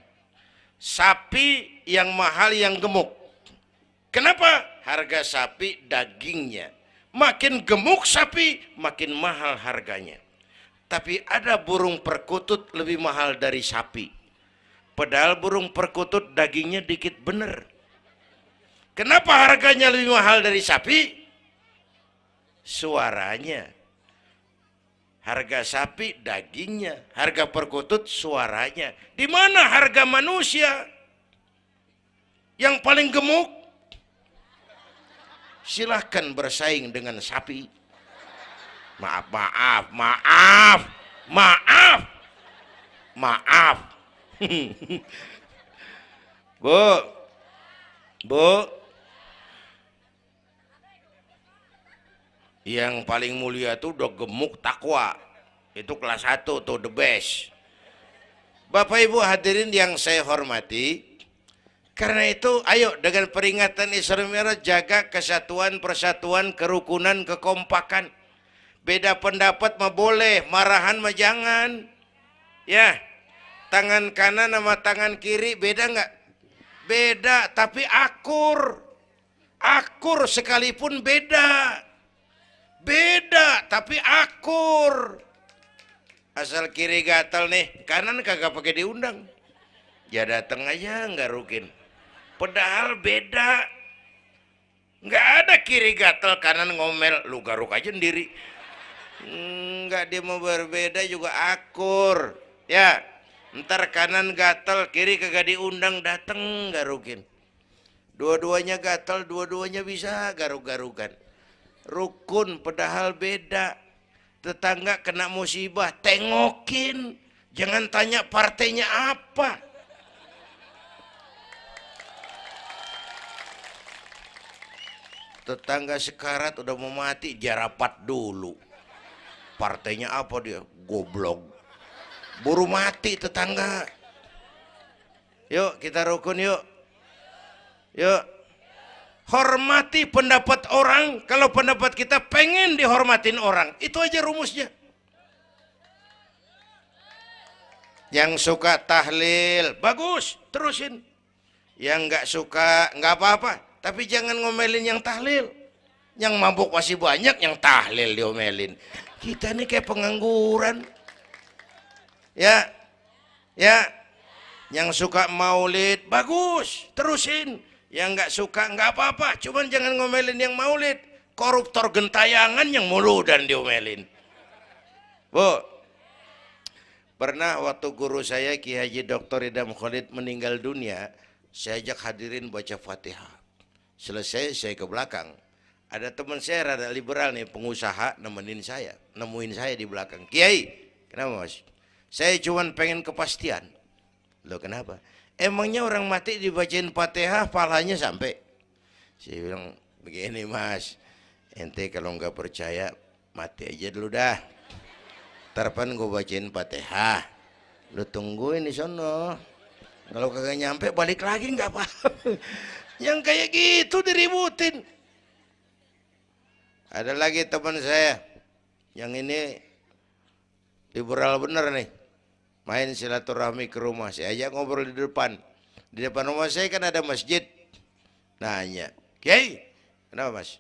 Sapi yang mahal yang gemuk. Kenapa? Harga sapi dagingnya. Makin gemuk sapi, makin mahal harganya. Tapi ada burung perkutut lebih mahal dari sapi. Padahal burung perkutut dagingnya dikit bener. Kenapa harganya lebih mahal dari sapi? Suaranya. Harga sapi dagingnya, harga perkutut suaranya. Di mana harga manusia? Yang paling gemuk? Silahkan bersaing dengan sapi. Maaf, maaf, maaf, maaf, maaf. Bu, yang paling mulia itu udah gemuk takwa. Itu kelas 1 tuh the best. Bapak Ibu hadirin yang saya hormati, karena itu ayo dengan peringatan Isra Mi'raj jaga kesatuan, persatuan, kerukunan, kekompakan. Beda pendapat mah boleh, marahan mah jangan. Ya, tangan kanan sama tangan kiri beda nggak? Beda, tapi akur. Akur sekalipun beda. Beda, tapi akur. Asal kiri gatal nih, kanan kagak pakai diundang. Ya datang aja nggak rukin. Padahal beda. Nggak ada kiri gatal, kanan ngomel. Lu garuk aja sendiri. Nggak, dia mau berbeda juga akur. Ya, ntar kanan gatal, kiri kagak diundang, datang garukin. Dua-duanya gatal, dua-duanya bisa garuk-garukan. Rukun padahal beda. Tetangga kena musibah, tengokin. Jangan tanya partainya apa. Tetangga sekarat udah mau mati, jarapat dulu. Partainya apa dia? Goblok. Buru mati tetangga. Yuk kita rukun yuk. Yuk. Hormati pendapat orang. Kalau pendapat kita pengen dihormatin orang, itu aja rumusnya. Yang suka tahlil bagus, terusin. Yang nggak suka nggak apa-apa, tapi jangan ngomelin yang tahlil. Yang mabuk masih banyak, yang tahlil diomelin. Kita nih kayak pengangguran. Ya, ya. Yang suka maulid bagus, terusin. Yang nggak suka nggak apa-apa, cuman jangan ngomelin yang maulid. Koruptor gentayangan yang mulu dan diomelin. Bu, Pernah waktu guru saya Ki Haji Dr. Idam Khalid meninggal dunia, saya ajak hadirin baca Fatihah. Selesai saya ke belakang. Ada teman saya rada liberal nih, pengusaha nemuin saya di belakang. Kiai, kenapa mas? Saya cuma pengen kepastian. Loh kenapa? Emangnya orang mati dibacain Fatihah pahalanya sampai? Saya bilang begini mas, ente kalau nggak percaya mati aja dulu dah. Tarpan gue bacain Fatihah, lu tungguin di sono. Kalau kagak nyampe balik lagi nggak apa-apa. Yang kayak gitu diributin. Ada lagi teman saya, yang ini liberal bener nih, main silaturahmi ke rumah. Saya ajak ngobrol di depan. Di depan rumah saya kan ada masjid. Nanya, Kiai, kenapa mas?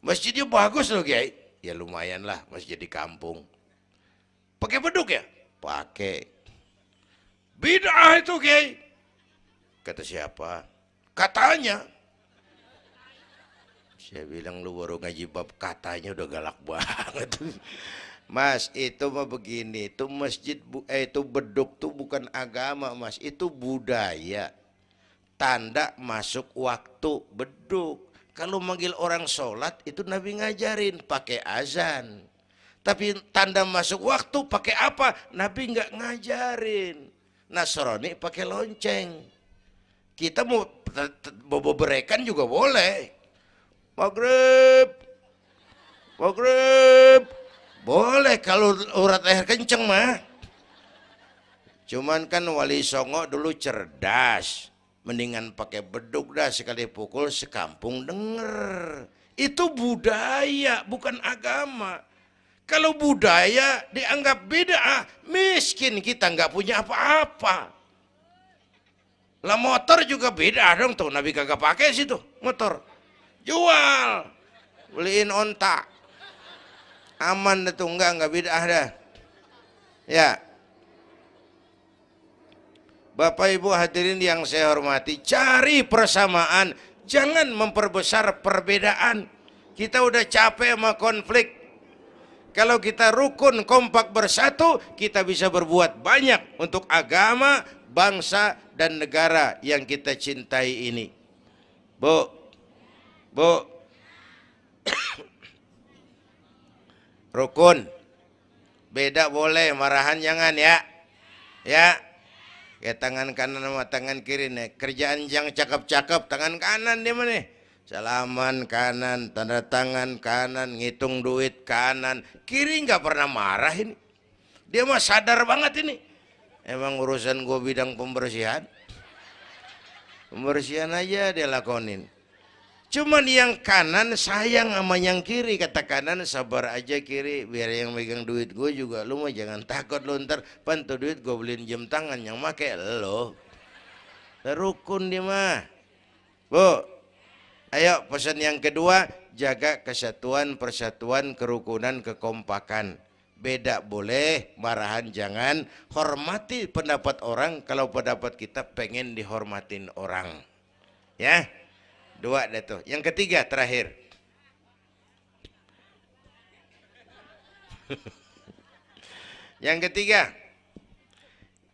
Masjidnya bagus loh Kiai. Ya lumayan lah, masjid di kampung. Pakai beduk ya? Pakai. Bid'ah itu Kiai. Kata siapa? Katanya. Saya bilang lu baru ngaji bab katanya udah galak banget. Mas itu mah begini, itu masjid itu beduk tuh bukan agama mas, itu budaya. Tanda masuk waktu beduk. Kalau manggil orang sholat itu Nabi ngajarin pakai azan. Tapi tanda masuk waktu pakai apa? Nabi nggak ngajarin. Nasrani pakai lonceng. Kita mau berekan juga boleh. Maghrib, maghrib, boleh kalau urat leher kenceng mah. Cuman kan Wali Songo dulu cerdas, mendingan pakai beduk dah, sekali pukul sekampung denger. Itu budaya bukan agama. Kalau budaya dianggap bid'ah, miskin kita nggak punya apa-apa. Lah motor juga bid'ah dong tuh, Nabi kagak pakai situ motor. Jual, beliin onta, aman dah tuh, enggak bid'ah dah. Ya, Bapak Ibu hadirin yang saya hormati, cari persamaan, jangan memperbesar perbedaan. Kita udah capek sama konflik. Kalau kita rukun kompak bersatu, kita bisa berbuat banyak untuk agama, bangsa, dan negara yang kita cintai ini. Bu, rukun, beda boleh, marahan jangan ya. Ya, tangan kanan sama tangan kiri nih. Kerjaan yang cakep-cakep, tangan kanan dia mana? Salaman kanan, tanda tangan kanan, ngitung duit kanan. Kiri nggak pernah marah ini. Dia mah sadar banget ini. Emang urusan gue bidang pembersihan. Pembersihan aja dia lakonin. Cuman yang kanan sayang sama yang kiri. Kata kanan sabar aja kiri, biar yang megang duit gue juga. Lu mah jangan takut lu ntar pantu duit gue beliin jam tangan yang make lo. Rukun dia mah. Bu, ayo pesan yang kedua, jaga kesatuan, persatuan, kerukunan, kekompakan. Beda boleh, marahan jangan. Hormati pendapat orang kalau pendapat kita pengen dihormatin orang. Ya. Dua dah tuh. Yang ketiga terakhir. Yang ketiga,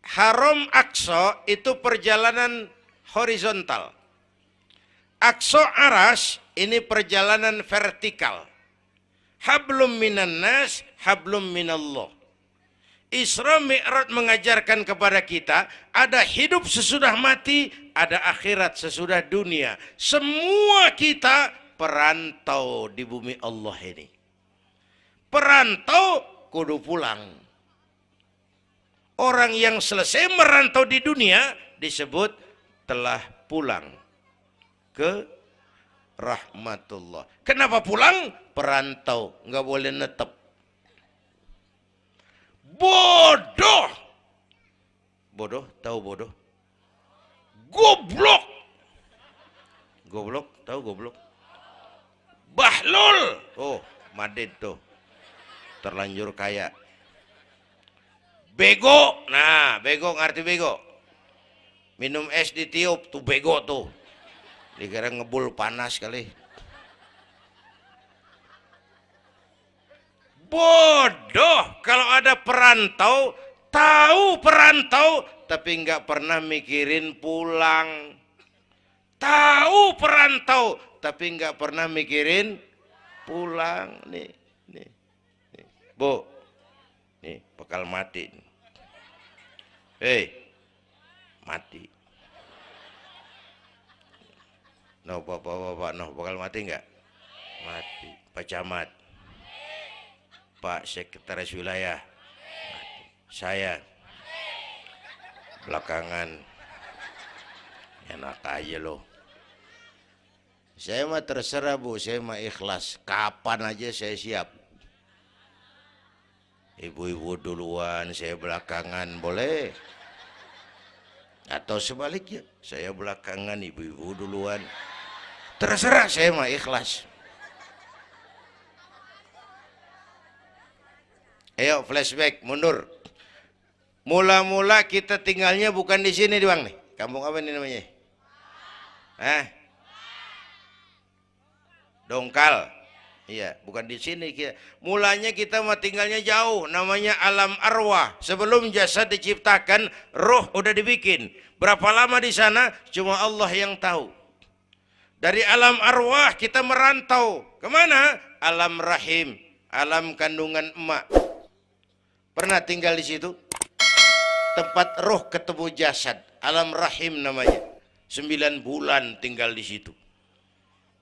Haram Aqsa itu perjalanan horizontal. Aqsa Arash ini perjalanan vertikal. Hablum minan nas, hablum minallah. Isra Mi'raj mengajarkan kepada kita ada hidup sesudah mati, ada akhirat sesudah dunia. Semua kita perantau di bumi Allah ini. Perantau kudu pulang. Orang yang selesai merantau di dunia disebut telah pulang ke rahmatullah. Kenapa pulang? Perantau, nggak boleh netep. Bodoh. Bodoh, tahu bodoh? Goblok. Goblok, tahu goblok? Bahlul. Oh, Madid tuh. Terlanjur kaya. Bego. Nah, bego ngerti bego? Minum es ditiup tuh bego tuh. Dikira ngebul panas kali. Bodoh. Kalau ada perantau Tahu perantau tapi nggak pernah mikirin pulang. Tahu perantau tapi nggak pernah mikirin pulang. Nih, nih, nih. Bu, nih bakal mati. Hei, mati. No, bapak, no, bakal mati nggak? Mati. Pak Camat, Pak Sekretaris Wilayah, saya belakangan enak aja loh. Saya mah terserah Bu, saya mah ikhlas. Kapan aja saya siap. Ibu-ibu duluan, saya belakangan, boleh. Atau sebaliknya, saya belakangan, ibu-ibu duluan. Terserah, saya mah ikhlas. Ayo flashback, mundur. Mula-mula kita tinggalnya bukan di sini doang nih. Kampung apa ini namanya? Dongkal. Iya, bukan di sini kita. Mulanya kita mah tinggalnya jauh, namanya alam arwah. Sebelum jasad diciptakan, roh udah dibikin. Berapa lama di sana? Cuma Allah yang tahu. Dari alam arwah kita merantau kemana? Alam rahim, alam kandungan emak. Pernah tinggal di situ? Tempat roh ketemu jasad, alam rahim namanya. 9 bulan tinggal di situ.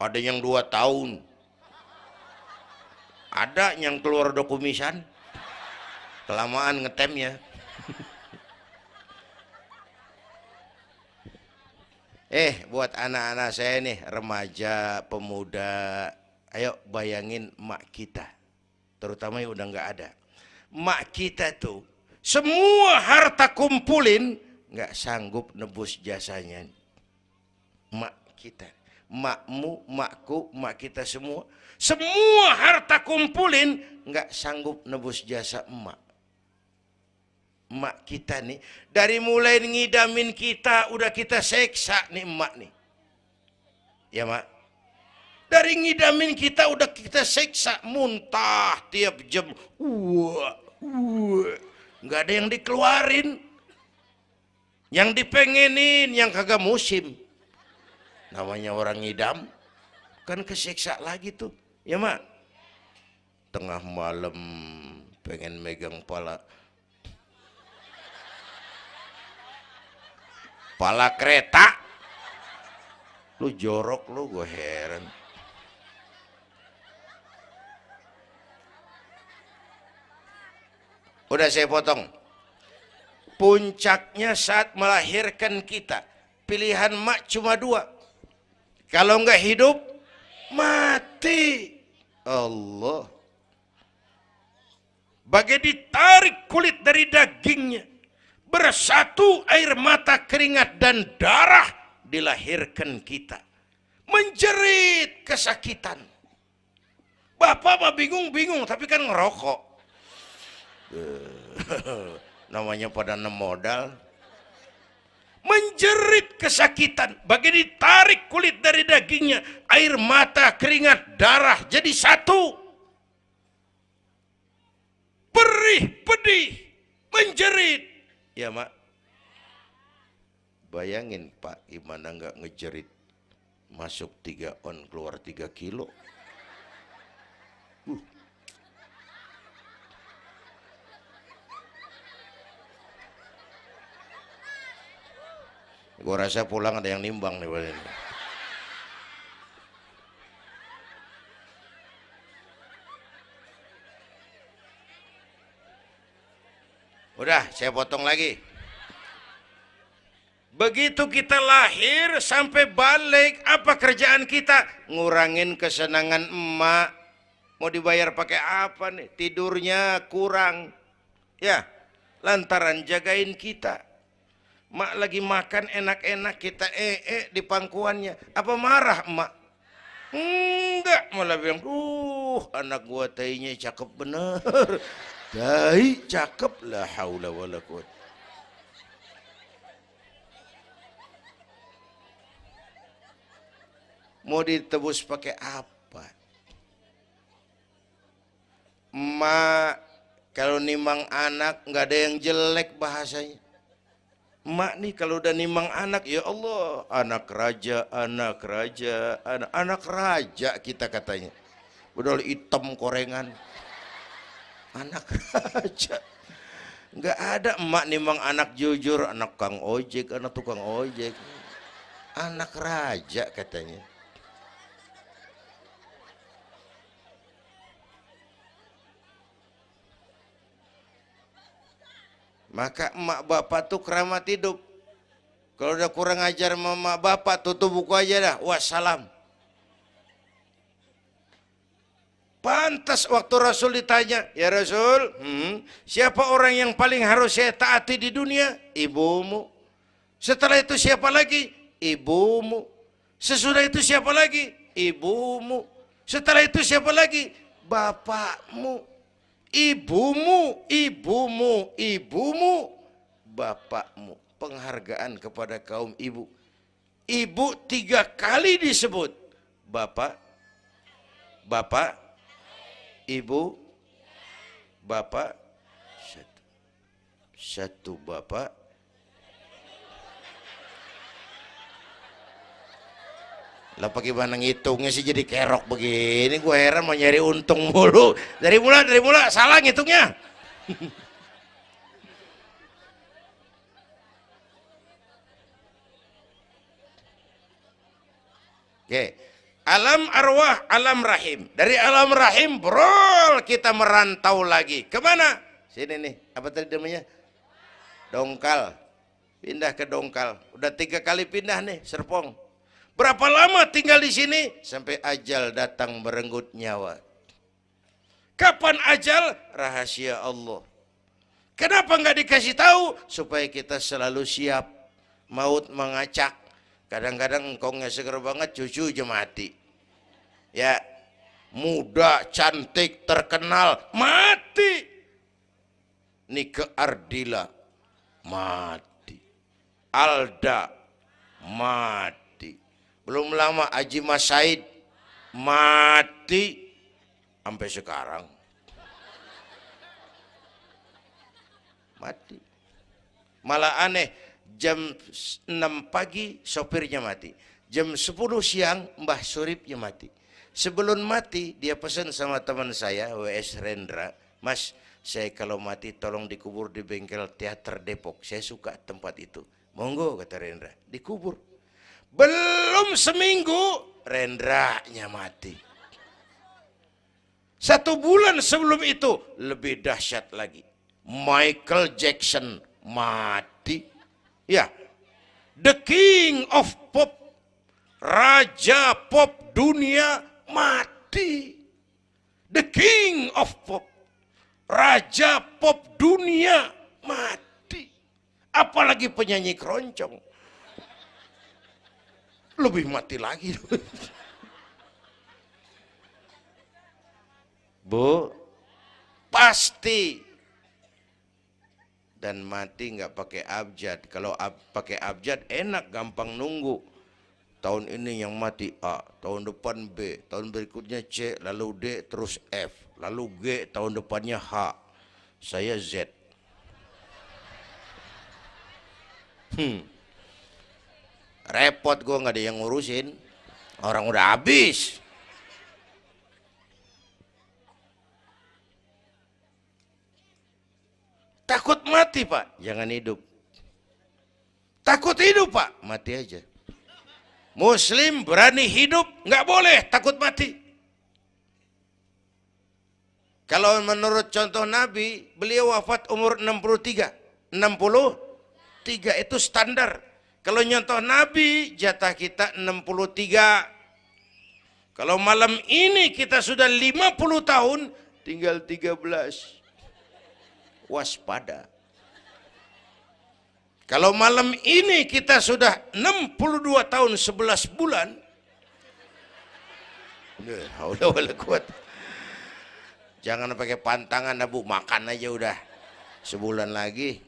Ada yang 2 tahun. Ada yang keluar dokumisan. Kelamaan ngetemnya. Buat anak-anak saya nih, remaja, pemuda, ayo bayangin mak kita, terutama yang udah nggak ada. Mak kita tuh semua harta kumpulin nggak sanggup nebus jasanya. Mak kita, makmu, makku, mak kita semua harta kumpulin nggak sanggup nebus jasa emak. Emak kita nih, dari mulai ngidamin kita udah kita seksa nih emak nih. Ya mak, dari ngidamin kita udah kita seksa, muntah tiap jam. Nggak ada yang dikeluarin, yang dipengenin, yang kagak musim. Namanya orang ngidam kan kesiksa lagi tuh. Ya mak, tengah malam pengen megang pala kereta, lu jorok lu, gue heran. Udah saya potong. Puncaknya saat melahirkan kita, pilihan mak cuma 2. Kalau nggak hidup, mati. Allah. Bagai ditarik kulit dari dagingnya, bersatu air mata, keringat dan darah, dilahirkan kita. Menjerit kesakitan. Bapak mah bingung-bingung tapi kan ngerokok. Namanya pada modal. Menjerit kesakitan, bagai ditarik kulit dari dagingnya, air mata, keringat, darah jadi satu. Perih, pedih, menjerit. Ya mak, bayangin Pak, gimana nggak ngejerit. Masuk 3 on, keluar 3 kilo. Gue rasa pulang ada yang nimbang nih. Udah, saya potong lagi. Begitu kita lahir sampai balik, apa kerjaan kita? Ngurangin kesenangan emak. Mau dibayar pakai apa nih? Tidurnya kurang. Ya, lantaran jagain kita. Mak lagi makan enak-enak, kita di pangkuannya. Apa marah emak? Enggak, malah bilang, anak gua tainya cakep bener. Tai cakep, la haula wala quwwata. Mau ditebus pakai apa? Mak Kalau nimang anak nggak ada yang jelek bahasanya. Emak nih kalau udah nimang anak, ya Allah, anak raja, anak raja, anak raja kita katanya. Udah hitam korengan, anak raja. Nggak ada emak nimang anak jujur, anak kang ojek, anak tukang ojek. Anak raja katanya. Maka emak bapak tuh keramat hidup. Kalau udah kurang ajar sama emak bapak, tutup buku aja dah. Wassalam. Pantas waktu Rasul ditanya, ya Rasul, siapa orang yang paling harus saya taati di dunia? Ibumu. Setelah itu siapa lagi? Ibumu. Sesudah itu siapa lagi? Ibumu. Setelah itu siapa lagi? Bapakmu. Ibumu, ibumu, ibumu, bapakmu. Penghargaan kepada kaum ibu. Ibu 3 kali disebut. Bapak, bapak, ibu, bapak, satu bapak. Lah pakai mana ngitungnya sih jadi kerok begini, gue heran mau nyari untung mulu. Dari mula salah ngitungnya. Oke. Alam arwah, alam rahim. Dari alam rahim, brol, kita merantau lagi. Kemana? Sini nih, apa tadi namanya? Dongkal. Pindah ke Dongkal. Udah 3 kali pindah nih, Serpong. Berapa lama tinggal di sini? Sampai ajal datang merenggut nyawa. Kapan ajal? Rahasia Allah. Kenapa nggak dikasih tahu? Supaya kita selalu siap. Maut mengacak. Kadang-kadang engkau nggak seger banget, cucu aja mati. Ya, muda, cantik, terkenal, mati. Nike Ardila, mati. Alda, mati. Belum lama Haji Mas Said mati sampai sekarang. Mati. Malah aneh, jam 6 pagi sopirnya mati. Jam 10 siang Mbah Suripnya mati. Sebelum mati dia pesan sama teman saya WS Rendra, Mas, saya kalau mati tolong dikubur di bengkel teater Depok. Saya suka tempat itu. Monggo kata Rendra, dikubur. Belum seminggu Rendranya mati. 1 bulan sebelum itu lebih dahsyat lagi. Michael Jackson mati. Ya, the king of pop, raja pop dunia mati. The king of pop, raja pop dunia mati. Apalagi penyanyi keroncong. Lebih mati lagi. Bu, pasti. Dan mati nggak pakai abjad. Kalau pakai abjad enak, gampang nunggu. Tahun ini yang mati A, tahun depan B, tahun berikutnya C, lalu D, terus F, lalu G, tahun depannya H. Saya Z. Repot gue, nggak ada yang ngurusin. Orang udah habis. Takut mati Pak, jangan hidup. Takut hidup Pak, mati aja. Muslim berani hidup, nggak boleh takut mati. Kalau menurut contoh Nabi, beliau wafat umur 63. 63 itu standar. Kalau nyontoh Nabi, jatah kita 63. Kalau malam ini kita sudah 50 tahun, tinggal 13. Waspada. Kalau malam ini kita sudah 62 tahun 11 bulan, jangan pakai pantangan, Bu, makan aja udah sebulan lagi.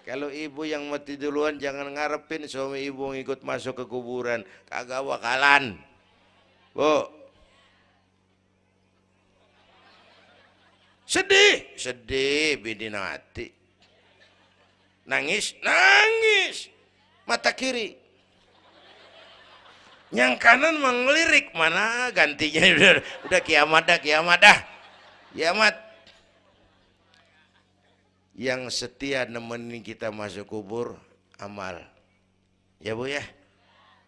Kalau ibu yang mati duluan jangan ngarepin suami ibu ngikut masuk ke kuburan, kagak bakalan. Bu, Sedih, sedih bini mati. Nangis, nangis. Mata kiri. Yang kanan mengelirik, mana gantinya udah kiamat dah, kiamat dah. Kiamat. Yang setia nemenin kita masuk kubur, amal. Ya Bu ya?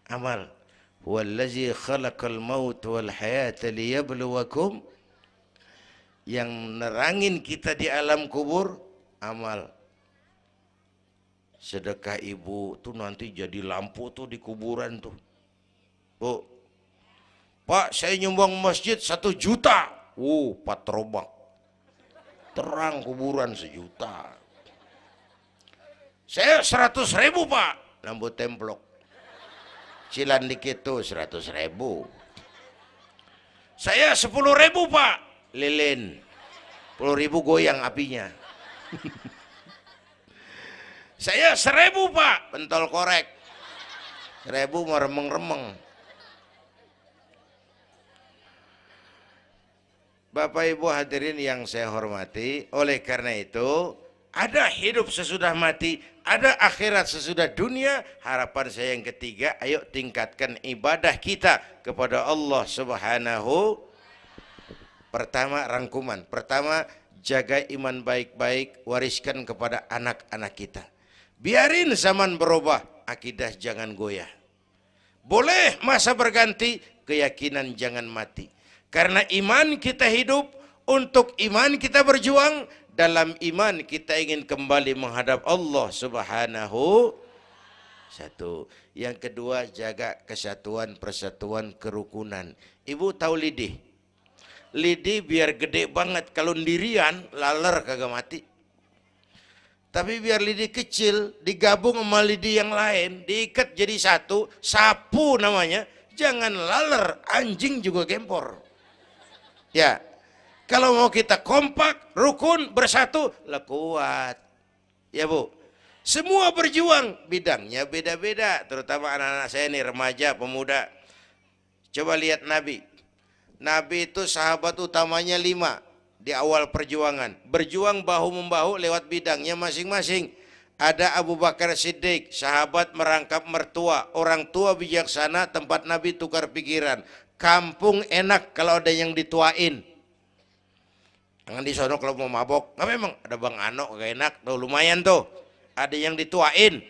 Amal. Wallazi khalaqal maut wal hayata liyabluwakum. Yang nerangin kita di alam kubur, amal. Sedekah ibu tuh nanti jadi lampu tuh di kuburan tuh. Bu, Pak saya nyumbang masjid 1 juta. Patrobak. Terang kuburan 1 juta. Saya 100.000 Pak. Lampu templok. Cilan dikit tuh 100.000. Saya 10.000 Pak. Lilin. 10.000 goyang apinya. Saya 1.000 Pak. Pentol korek. 1.000 mau remeng-remeng. Bapak Ibu hadirin yang saya hormati, oleh karena itu ada hidup sesudah mati, ada akhirat sesudah dunia. Harapan saya yang ketiga, ayo tingkatkan ibadah kita kepada Allah Subhanahu. Pertama, rangkuman. Pertama, jaga iman baik-baik, wariskan kepada anak-anak kita. Biarin zaman berubah, akidah jangan goyah. Boleh masa berganti, keyakinan jangan mati. Karena iman kita hidup, untuk iman kita berjuang, dalam iman kita ingin kembali menghadap Allah Subhanahu. Satu. Yang kedua, jaga kesatuan, persatuan, kerukunan. Ibu tahu lidi? Lidi biar gede banget, kalau ndirian laler kagak mati. Tapi biar lidi kecil digabung sama lidi yang lain, diikat jadi satu, sapu namanya, jangan laler, anjing juga gempor. Ya, kalau mau kita kompak, rukun, bersatu, lah kuat. Ya Bu, semua berjuang, bidangnya beda-beda, terutama anak-anak saya nih, remaja, pemuda. Coba lihat Nabi. Nabi itu sahabat utamanya 5 di awal perjuangan. Berjuang bahu-membahu lewat bidangnya masing-masing. Ada Abu Bakar Siddiq, sahabat merangkap mertua, orang tua bijaksana, tempat Nabi tukar pikiran. Kampung enak kalau ada yang dituain. Jangan di sono kalau mau mabok. Nggak, memang ada Bang Ano gak enak tuh, lumayan tuh. Ada yang dituain.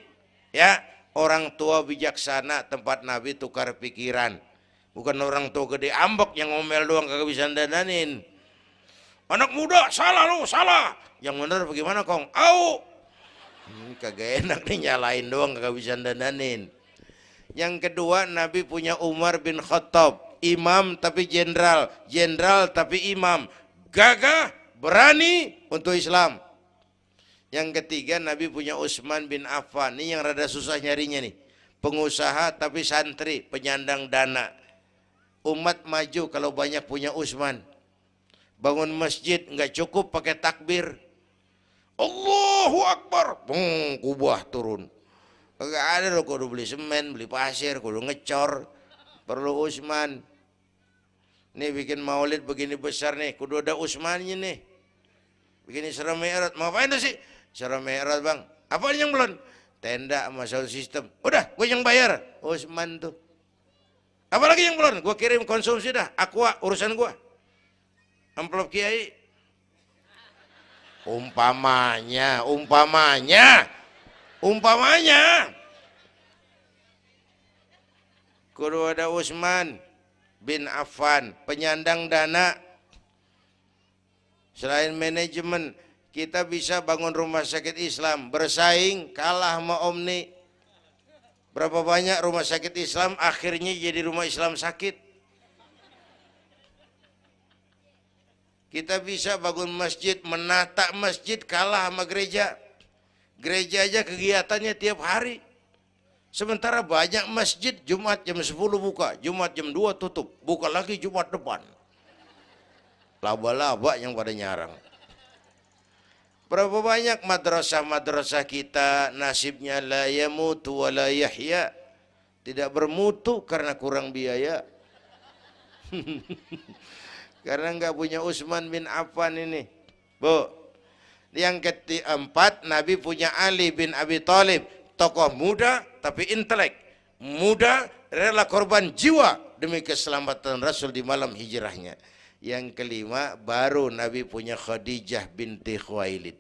Ya, orang tua bijaksana, tempat Nabi tukar pikiran. Bukan orang tua gede ambek yang ngomel doang kagak bisa dandanin. Anak muda salah lu, salah. Yang bener bagaimana Kong? Au. Kagak enak nih, nyalain doang kagak bisa dandanin. Yang kedua, Nabi punya Umar bin Khattab. Imam tapi jenderal, jenderal tapi imam, gagah, berani untuk Islam. Yang ketiga, Nabi punya Utsman bin Affan. Ini yang rada susah nyarinya nih. Pengusaha tapi santri, penyandang dana. Umat maju kalau banyak punya Utsman. Bangun masjid nggak cukup pakai takbir. Allahu Akbar, kubah turun. Gak ada loh, kudu beli semen, beli pasir, kudu ngecor. Perlu Utsman. Nih bikin maulid begini besar nih, kudu ada Utsmannya nih. Bikin Isra Mi'raj, mau apain tuh sih? Isra Mi'raj Bang, apa yang belum? Tenda sama sound system. Udah, gue yang bayar. Utsman tuh. Apalagi yang belum? Gue kirim konsumsi dah. Aqua urusan gue. Amplop kiai. Umpamanya. Kudu ada Utsman bin Affan, penyandang dana. Selain manajemen, kita bisa bangun rumah sakit Islam, bersaing kalah sama Omni. Berapa banyak rumah sakit Islam akhirnya jadi rumah Islam sakit. Kita bisa bangun masjid, menata masjid, kalah sama gereja. Gereja aja kegiatannya tiap hari. Sementara banyak masjid Jumat jam 10 buka, Jumat jam 2 tutup, buka lagi Jumat depan. Laba-laba yang pada nyarang. Berapa banyak madrasah-madrasah kita nasibnya la yamutu wa la yahya. Tidak bermutu karena kurang biaya. Karena nggak punya Utsman bin Affan ini. Bu. Yang keempat, Nabi punya Ali bin Abi Thalib, tokoh muda tapi intelek, muda rela korban jiwa demi keselamatan Rasul di malam hijrahnya. Yang kelima, baru Nabi punya Khadijah binti Khuwailid,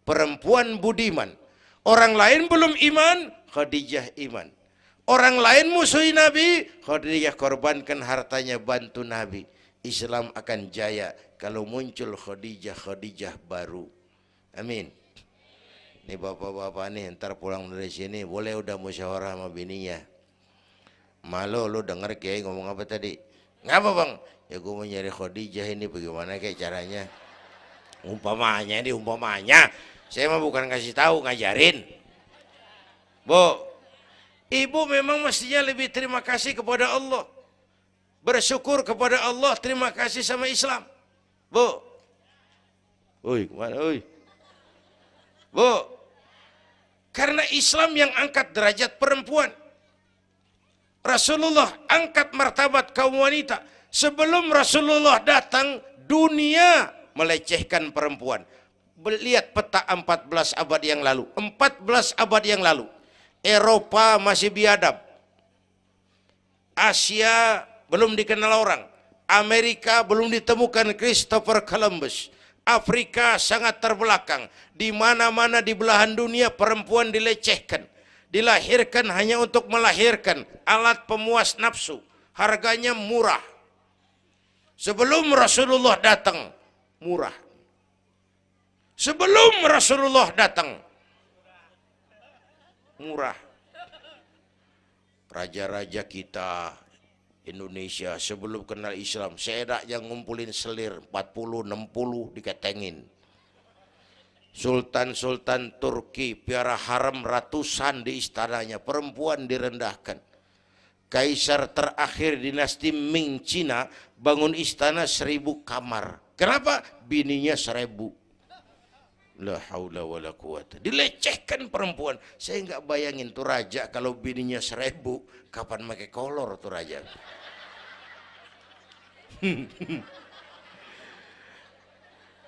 perempuan budiman. Orang lain belum iman, Khadijah iman. Orang lain musuhi Nabi, Khadijah korbankan hartanya bantu Nabi. Islam akan jaya kalau muncul Khadijah baru. Amin. Nih bapak-bapak nih, ntar pulang dari sini boleh udah musyawarah sama bininya. Malu lu denger Kiai ngomong apa tadi? Ngapa bang? Ya gue mau nyari Khadijah ini, bagaimana kayak caranya? Umpamanya. Saya mah bukan kasih tahu, ngajarin. Bu, ibu memang mestinya lebih terima kasih kepada Allah. Bersyukur kepada Allah, terima kasih sama Islam. Bu. Oi, kemana oi? Bu, karena Islam yang angkat derajat perempuan. Rasulullah angkat martabat kaum wanita. Sebelum Rasulullah datang, dunia melecehkan perempuan. Lihat peta 14 abad yang lalu. 14 abad yang lalu. Eropa masih biadab. Asia belum dikenal orang. Amerika belum ditemukan Christopher Columbus. Afrika sangat terbelakang. Di mana-mana di belahan dunia perempuan dilecehkan. Dilahirkan hanya untuk melahirkan, alat pemuas nafsu. Harganya murah. Sebelum Rasulullah datang, murah. Sebelum Rasulullah datang, murah. Raja-raja kita Indonesia sebelum kenal Islam, sedak yang ngumpulin selir 40-60 diketengin. Sultan-sultan Turki piara haram ratusan di istananya, perempuan direndahkan. Kaisar terakhir dinasti Ming Cina bangun istana 1000 kamar. Kenapa? Bininya 1000. La haula wala quwata. Dilecehkan perempuan. Saya nggak bayangin tuh raja kalau bininya 1000, kapan pakai kolor tuh raja.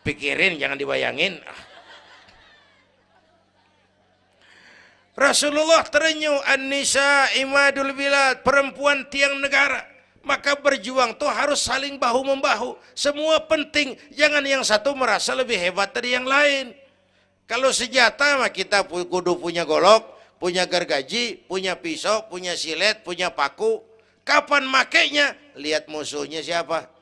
Pikirin, jangan dibayangin. Rasulullah terenyuh, An-nisa imadul bilad, perempuan tiang negara. Maka berjuang tuh harus saling bahu-membahu. Semua penting, jangan yang satu merasa lebih hebat dari yang lain. Kalau senjata mah kita kudu punya golok, punya gergaji, punya pisau, punya silet, punya paku. Kapan makainya? Lihat musuhnya siapa.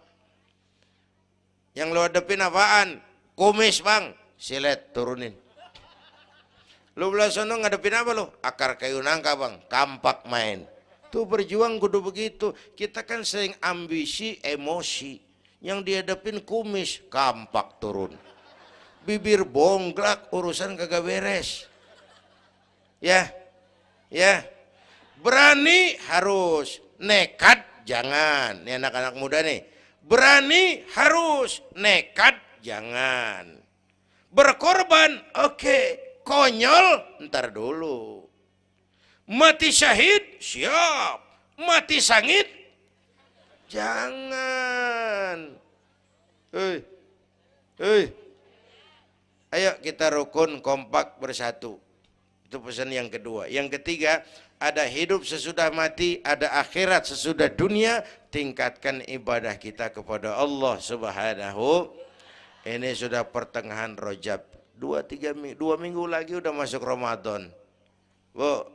Yang lo hadepin apaan? Kumis bang, silet turunin. Lu belah sono ngadepin apa lo? Akar kayu nangka bang, kampak main. Tuh berjuang kudu begitu. Kita kan sering ambisi, emosi. Yang dihadapin kumis, kampak turun. Bibir bonglak, urusan kagak beres. Ya, berani harus, nekat jangan. Ini anak-anak muda nih. Berani harus, nekat jangan. Berkorban, oke. Konyol, ntar dulu. Mati syahid, siap. Mati sangit, jangan. Ayo kita rukun, kompak, bersatu. Itu pesan yang kedua. Yang ketiga, ada hidup sesudah mati, ada akhirat sesudah dunia. Tingkatkan ibadah kita kepada Allah Subhanahu. Ini sudah pertengahan Rajab. 2 minggu lagi udah masuk Ramadan. Bu,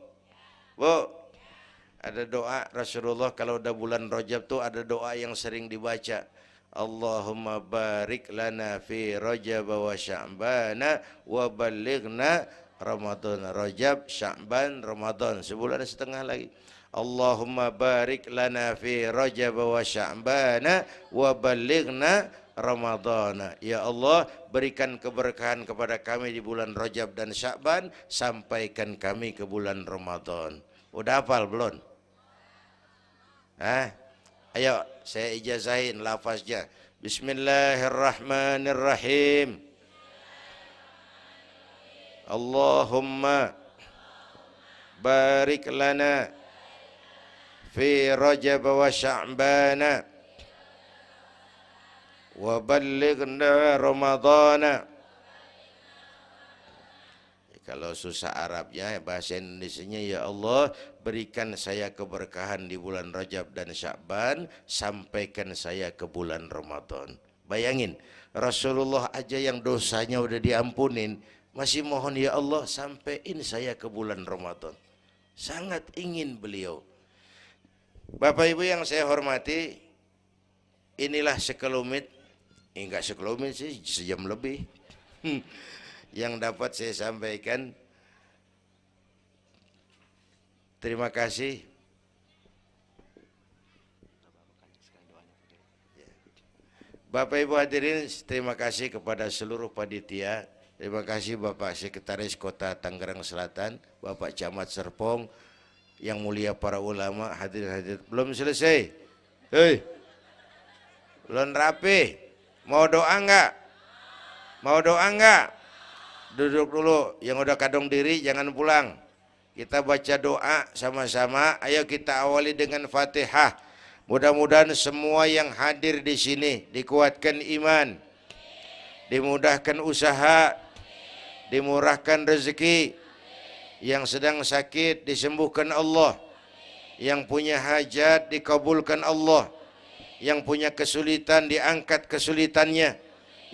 ada doa Rasulullah kalau udah bulan Rajab tuh ada doa yang sering dibaca. Allahumma barik lana fi Rajab wa Sya'bana wa ballighna Ramadan. Rajab, Sya'ban, Ramadan, sebulan setengah lagi. Allahumma barik lana fi Rajab wa Sya'bana wa ballighna Ramadhan. Ya Allah, berikan keberkahan kepada kami di bulan Rajab dan Sya'ban, sampaikan kami ke bulan Ramadan. Udah hafal belum? Ayo saya ijazahin lafaznya. Bismillahirrahmanirrahim. Allahumma barik lana fi Rajab wa Sya'bana wa ballighna Ramadhana Kalau susah Arabnya, bahasa Indonesianya, ya Allah berikan saya keberkahan di bulan Rajab dan Sya'ban, sampaikan saya ke bulan Ramadan. Bayangin, Rasulullah aja yang dosanya udah diampunin, masih mohon ya Allah sampaiin saya ke bulan Ramadan. Sangat ingin beliau. Bapak Ibu yang saya hormati, inilah sekelumit, enggak sekelumit sih, sejam lebih yang dapat saya sampaikan. Terima kasih. Bapak Ibu hadirin, terima kasih kepada seluruh panitia. Terima kasih Bapak Sekretaris Kota Tangerang Selatan, Bapak Camat Serpong, yang mulia para ulama, hadirin-hadirin. Belum selesai. Hei, belum rapi. Mau doa enggak? Mau doa enggak? Duduk dulu, yang udah kadung diri jangan pulang. Kita baca doa sama-sama. Ayo kita awali dengan Fatihah. Mudah-mudahan semua yang hadir di sini dikuatkan iman, dimudahkan usaha, dimurahkan rezeki, yang sedang sakit disembuhkan Allah, yang punya hajat dikabulkan Allah, yang punya kesulitan diangkat kesulitannya,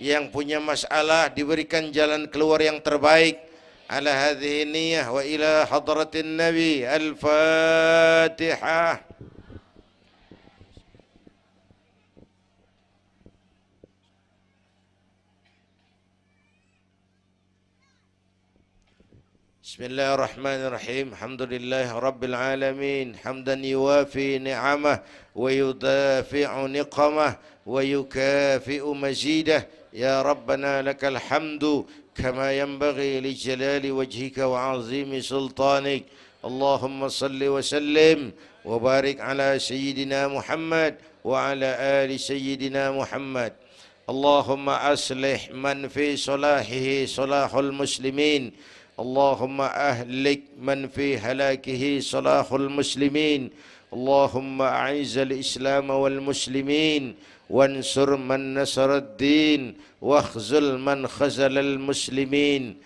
yang punya masalah diberikan jalan keluar yang terbaik. Ala hadhihi niyyah wa ila hadratin nabi. Al-Fatihah. Bismillahirrahmanirrahim. Alhamdulillah rabbil alamin. Hamdan yuwafi ni'amah wa yudafi'u niqamah wa yukafi'u mazidah. Ya Rabbana lakal hamdu kama yanbaghi li jalali wajhika wa azimi sultanik. Allahumma salli wa sallim wa barik ala sayyidina Muhammad wa ala ali sayyidina Muhammad. Allahumma aslih man fi salahihi salahul muslimin. اللهم أهلك من في هلاكه صلاح المسلمين. اللهم أعز الإسلام والمسلمين وانصر من نصر الدين واخذل من خذل المسلمين.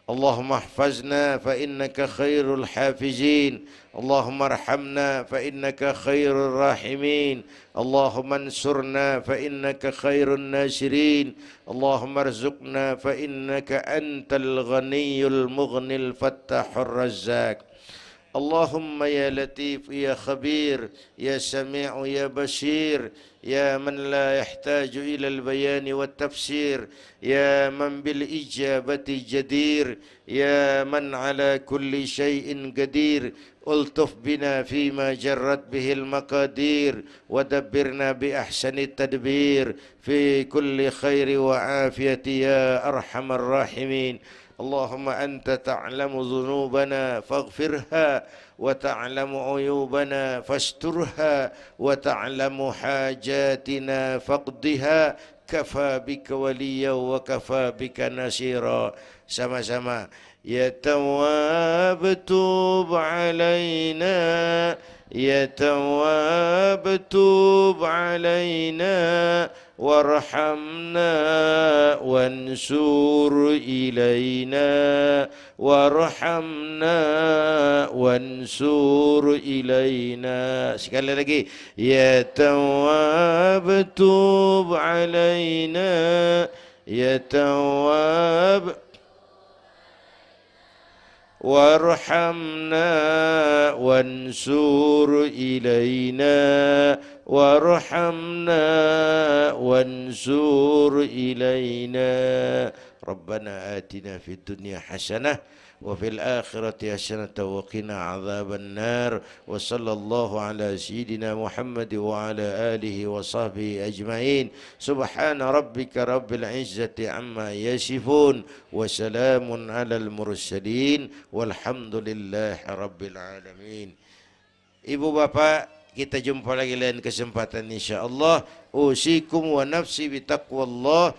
اللهم احفظنا فإنك خير الحافظين. اللهم ارحمنا فإنك خير الراحمين. اللهم انصرنا فإنك خير الناصرين. اللهم ارزقنا فإنك أنت الغني المغني الفتاح الرزاق. اللهم يا لطيف يا خبير يا سميع يا بصير يا من لا يحتاج إلى البيان والتفسير يا من بالإجابة جدير يا من على كل شيء قدير ألطف بنا فيما جرت به المقادير ودبرنا بأحسن التدبير في كل خير وعافية يا أرحم الراحمين. اللهم أنت تعلم ذنوبنا فاغفرها وتعلم عيوبنا فاسترها وتعلم حاجاتنا فاقضها. كفى بك وليا وكفى بك نصيرا. Sama-sama. Ya Tawwab tub alaina, Ya Tawwab tub alaina, warhamna wansur ilaina, warhamna wansur ilaina. Sekali lagi. Ya Tawwab tub alaina, Ya Tawwab warhamna wansur ilaina, warhamna wansur ilaina. Rabbana atina fid dunya hasanah wa fil akhirati hasanah wa qina adzaban nar. Wa sallallahu ala sayyidina Muhammad wa ala alihi wa sahbihi ajma'in. Subhana rabbika rabbil izzati amma yasifun wa salamun alal mursalin walhamdulillahi rabbil alamin. Ibu bapak, kita jumpa lagi lain kesempatan insyaallah. Usikum wa nafsi bitaqwallah.